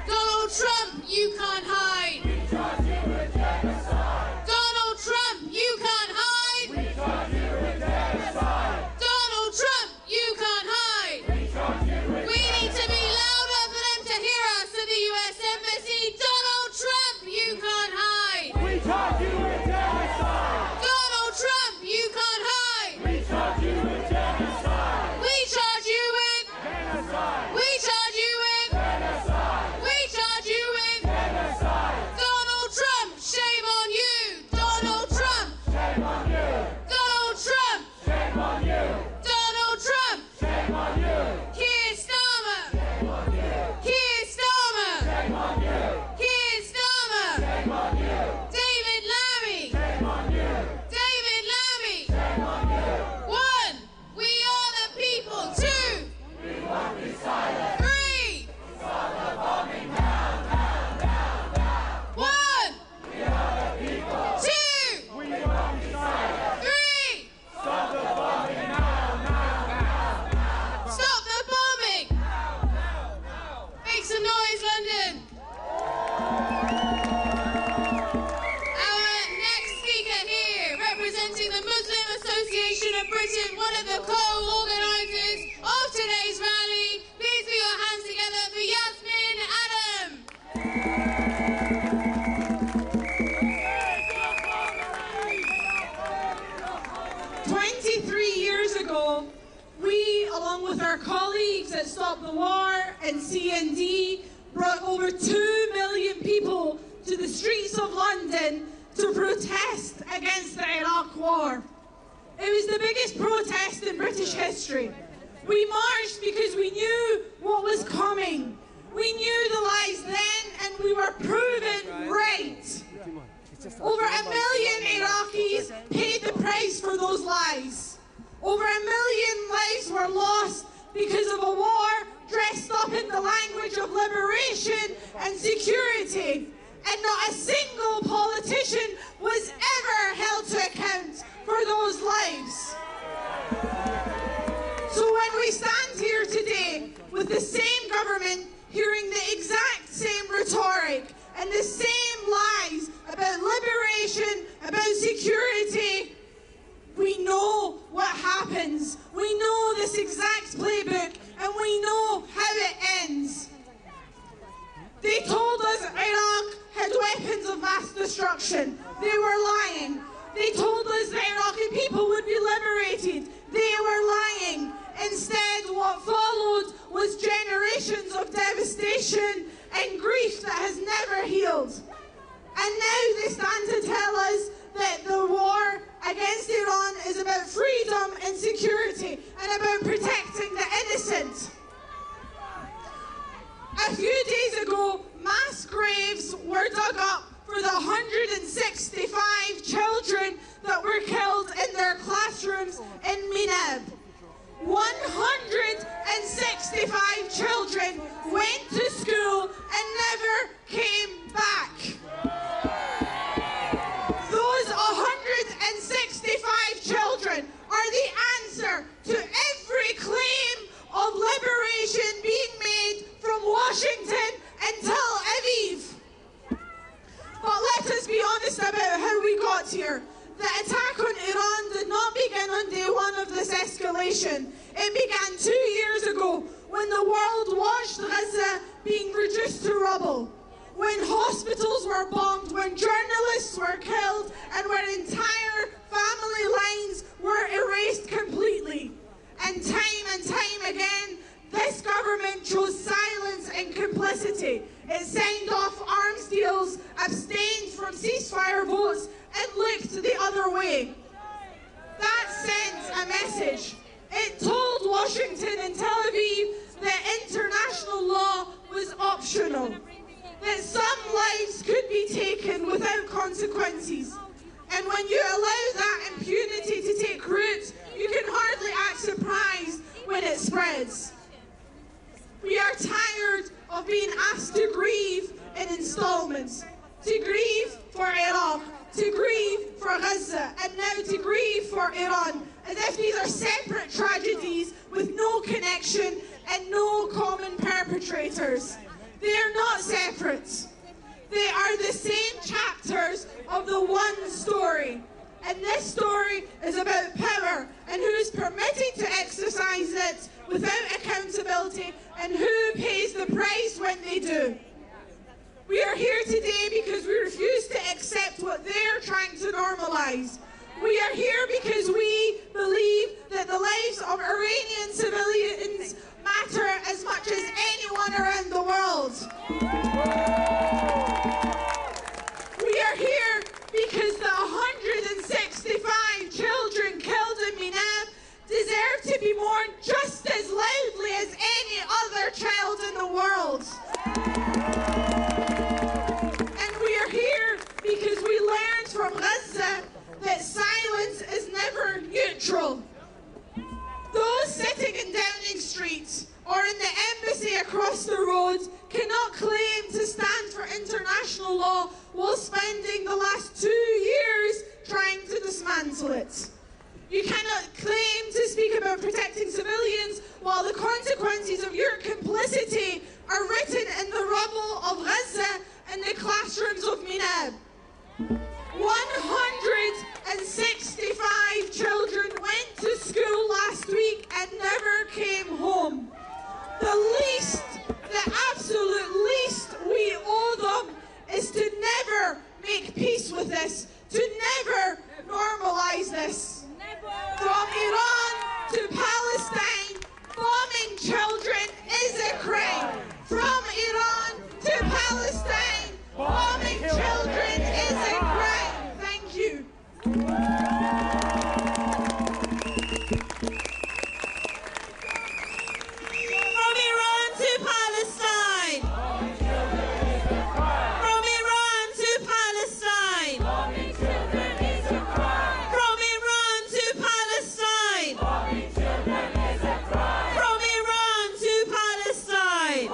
Donald Trump, you can't hide. We charge you with genocide. Donald Trump, you can't hide. We charge you with genocide. Donald Trump, you can't hide. We charge you with We need to be louder for them to hear us at the US Embassy. Donald Trump, you can't hide. We charge you with genocide. Donald Trump, you can't hide. We charge you with genocide. We charge you with. Genocide. We charge you with. Genocide. We charge you with. Genocide. Donald Trump, shame on you. Donald Trump. Shame on you. Donald Trump. Shame on you. Donald Trump. Shame on you. Keir Starmer. Shame on you. Keir Starmer. Shame on you. Keir Starmer. Shame on you. David Lammy. Shame on you. David Lammy. Shame on you. 1. We are the people. 2. We won't be silent. 3. Stop the bombing now, now, now, now. 1. We are the people. 2. We won't be silent. 3. Stop the bombing now, now, now, now. Stop the bombing. Make some noise, London. Our next speaker here, representing the Muslim Association of Britain, one of the co-organisers of today's rally. Please put your hands together for Yasmin Adam. 23 years ago, we, along with our colleagues at Stop the War and CND, brought over 2 million people to the streets of London to protest against the Iraq War. It was the biggest protest in British history. We marched because we knew what was coming. We knew the lies then, and we were proven right. Over 1 million Iraqis paid the price for those lies. Over 1 million lives were lost because of a war dressed up in the language of liberation and security. And not a single politician was ever held to account for those lives. So when we stand here today with the same government hearing the exact same rhetoric and the same lies about liberation, about security, we know what happens. We know this exact playbook, and we know how it ends. They told us Iraq had weapons of mass destruction. They were lying. They told us the Iraqi people would be liberated. They were lying. Instead, what followed was generations of devastation and grief that has never healed. And now they stand to tell us that the war against Iran is about freedom and security and about protecting the innocent. A few days ago, mass graves were dug up for the 165 children that were killed in their classrooms in Minab. 165 children went to school and never came back. Those 165 children are the answer to every claim of liberation being made from Washington and Tel Aviv. But let us be honest about how we got here. The attack on Iran did not begin on day one of this escalation. It began 2 years ago when the world watched Gaza being reduced to rubble, when hospitals were bombed, when journalists were killed, and when entire family lines were erased completely. And time again, this government chose silence and complicity. It signed off arms deals, abstained from ceasefire votes, and looked the other way. That sent a message. It told Washington and Tel Aviv that international law was optional, that some lives could be taken without consequences. And when you allow that impunity to take root, you can hardly act surprised when it spreads. We are tired of being asked to grieve in installments, to grieve for Iraq, to grieve for Gaza, and now to grieve for Iran, as if these are separate tragedies with no connection and no common perpetrators. They are not separate. They are the same chapters of the one story. And this story is about power and who is permitted to exercise it without accountability and who pays the price when they do. We are here today because we refuse to accept what they're trying to normalise. We are here because we believe that the lives of Iranian civilians matter as much as anyone around the world. We are here because the 165 children killed in Minab deserve to be mourned just as loudly as any other child in the world. And we are here because we learned from Gaza that silence is never neutral. Those sitting in Downing Street or in the embassy across the road cannot claim to stand for international law while spending the last 2 years trying to dismantle it. You cannot claim to speak about protecting civilians while the consequences of your complicity are written in the rubble of Gaza and the classrooms of Minab. 165 children went to school last week and never came home. The least, the absolute least we owe them is to never make peace with this, to never normalise this. From Iran to Palestine, bombing children is a crime. From Iran to Palestine, bombing children is a crime. Thank you. From Iran to Palestine. From Iran to Palestine. From Iran to Palestine. From Iran to Palestine.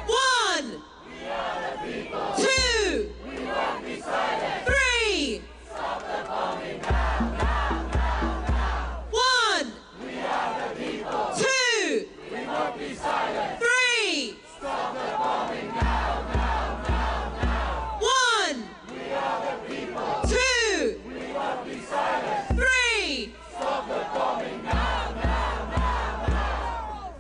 1, 2, 3. Stop the bombing now, now, now, now. 1, 2, 3. Stop the bombing now, now, now, now. 1, 2, 3. Stop the bombing now, now, now, now.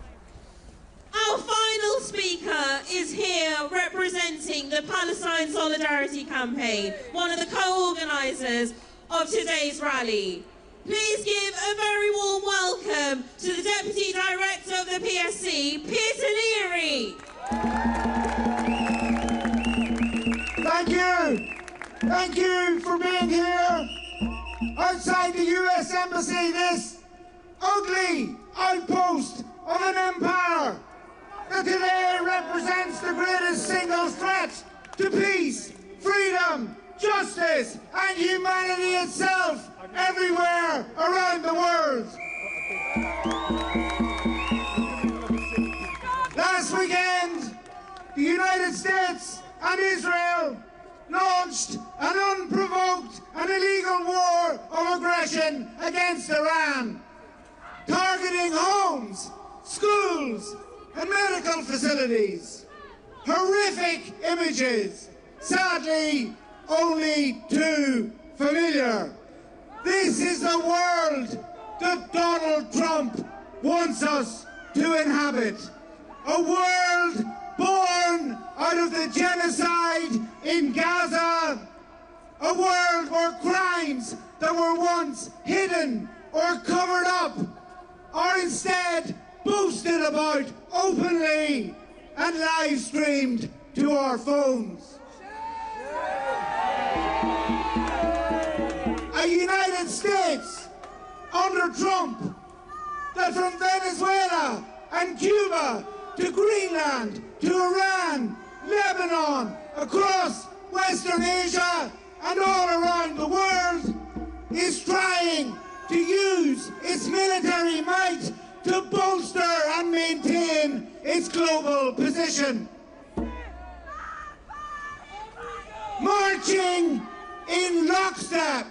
Our final speaker is here representing the Palestine Solidarity Campaign, one of the co-organisers of today's rally. Please give a very warm welcome to the Deputy Director of the PSC, Peter Leary. Thank you. Thank you for being here outside the US Embassy, this ugly outpost of an empire that today represents the greatest single threat to peace, freedom, justice, and humanity itself everywhere around the world. Last weekend, the United States and Israel launched an unprovoked and illegal war of aggression against Iran, targeting homes, schools, and medical facilities. Horrific images, sadly only too familiar. This is the world that Donald Trump wants us to inhabit. A world born out of the genocide in Gaza. A world where crimes that were once hidden or covered up are instead boasted about openly and live streamed to our phones. A United States under Trump that from Venezuela and Cuba to Greenland to Iran, Lebanon, across Western Asia and all around the world is trying to use its military might to bolster and maintain its global position. Marching in lockstep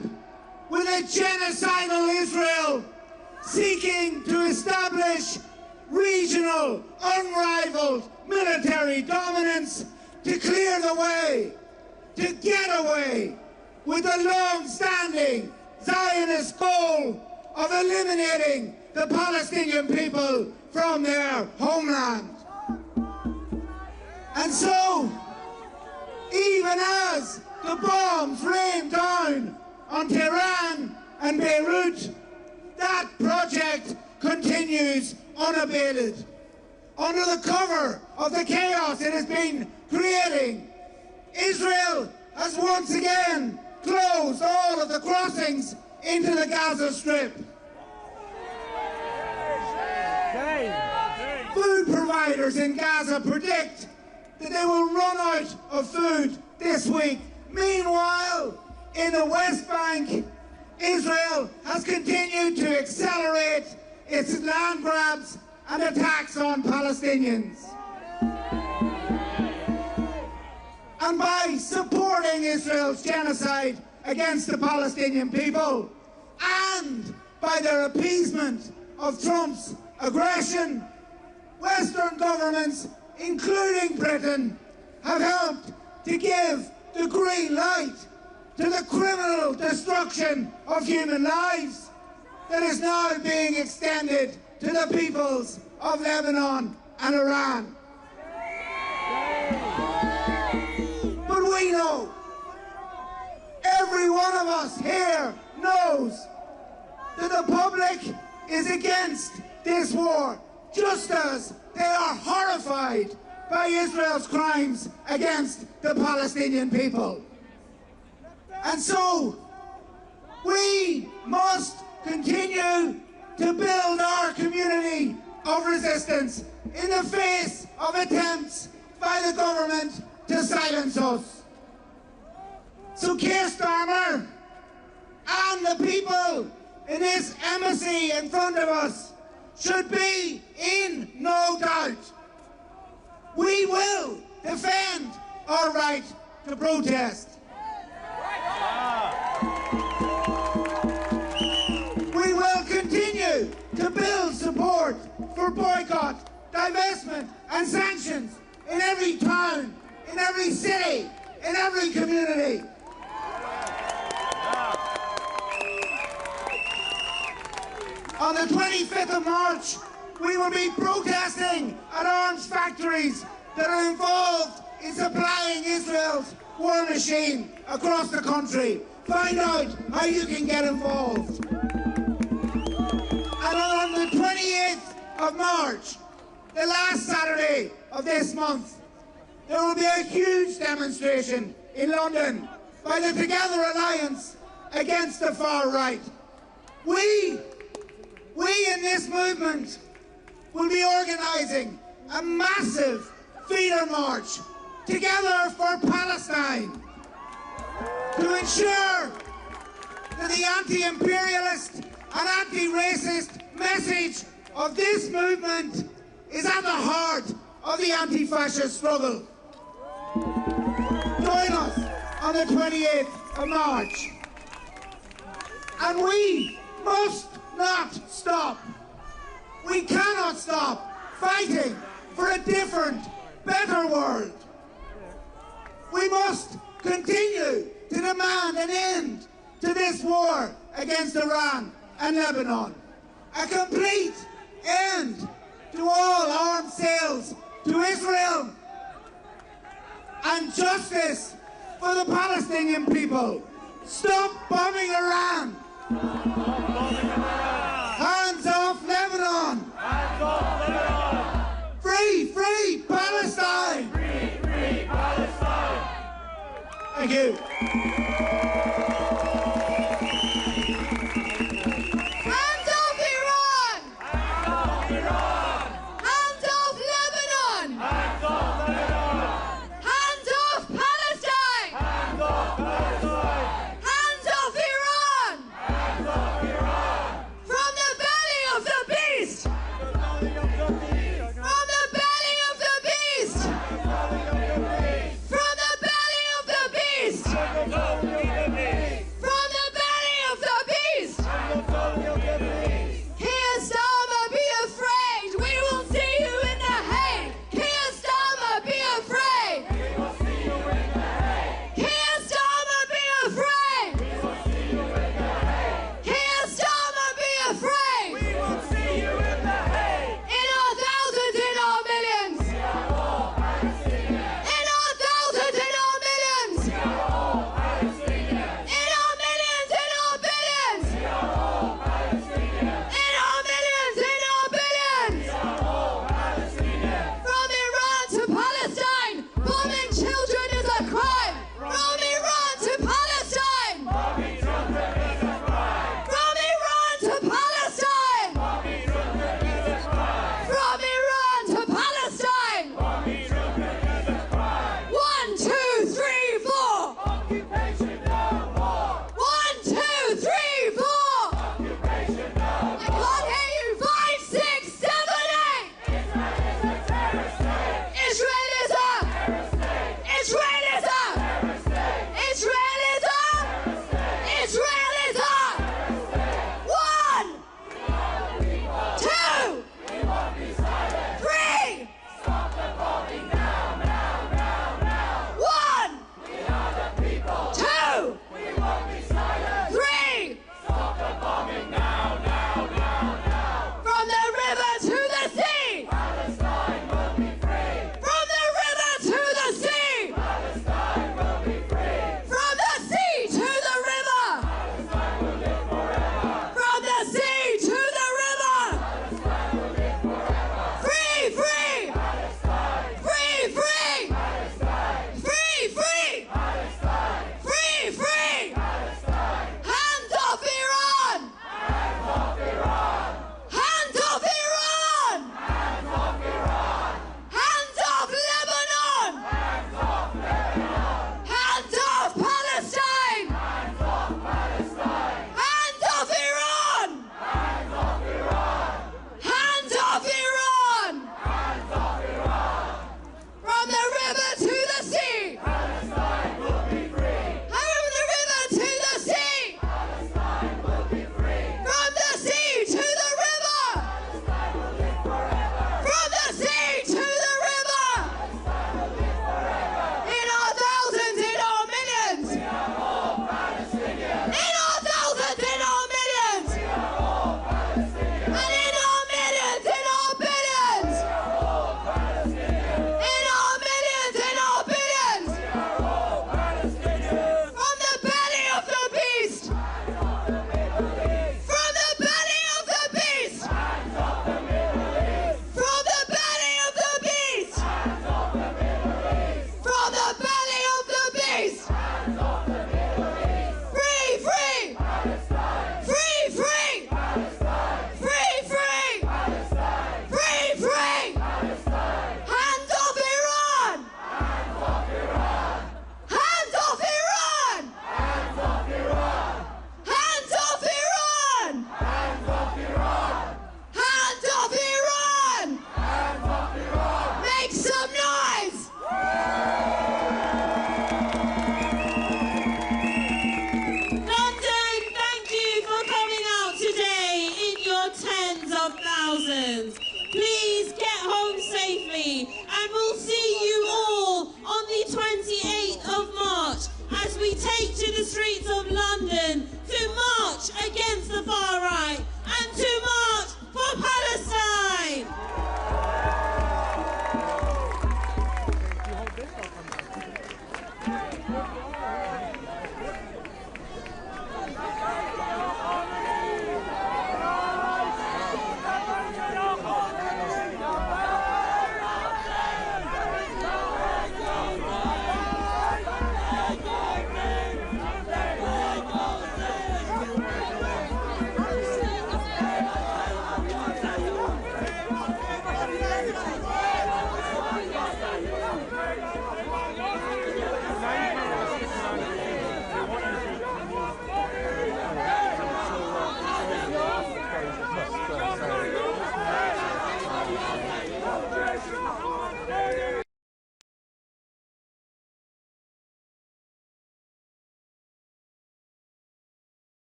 with a genocidal Israel seeking to establish regional, unrivaled military dominance to clear the way, to get away with the long-standing Zionist goal of eliminating the Palestinian people from their homeland. And so, even as the bombs rain down on Tehran and Beirut, that project continues unabated. Under the cover of the chaos it has been creating, Israel has once again closed all of the crossings into the Gaza Strip. Food providers in Gaza predict that they will run out of food this week. Meanwhile, in the West Bank, Israel has continued to accelerate its land grabs and attacks on Palestinians. And by supporting Israel's genocide against the Palestinian people and by their appeasement of Trump's aggression, Western governments, including Britain, have helped to give the green light to the criminal destruction of human lives that is now being extended to the peoples of Lebanon and Iran. But we know, every one of us here knows, that the public is against this war, just as they are horrified by Israel's crimes against the Palestinian people. And so, we must continue to build our community of resistance in the face of attempts by the government to silence us. So Keir Starmer and the people in this embassy in front of us should be in no doubt. We will defend our right to protest. We will continue to build support for boycott, divestment and sanctions in every town, in every city, in every community. On the 25th of March, we will be protesting at arms factories that are involved in supplying Israel's war machine across the country. Find out how you can get involved. And on the 28th of March, the last Saturday of this month, there will be a huge demonstration in London by the Together Alliance against the far right. We in this movement will be organising a massive feeder march together for Palestine to ensure that the anti-imperialist and anti-racist message of this movement is at the heart of the anti-fascist struggle. Join us on the 28th of March. And we must not stop. We cannot stop fighting for a different, better world. We must continue to demand an end to this war against Iran and Lebanon. A complete end to all arms sales to Israel. And justice for the Palestinian people. Stop bombing Iran. Hands off Lebanon. Hands off Lebanon. Free, free Palestine. Free, free Palestine. Thank you.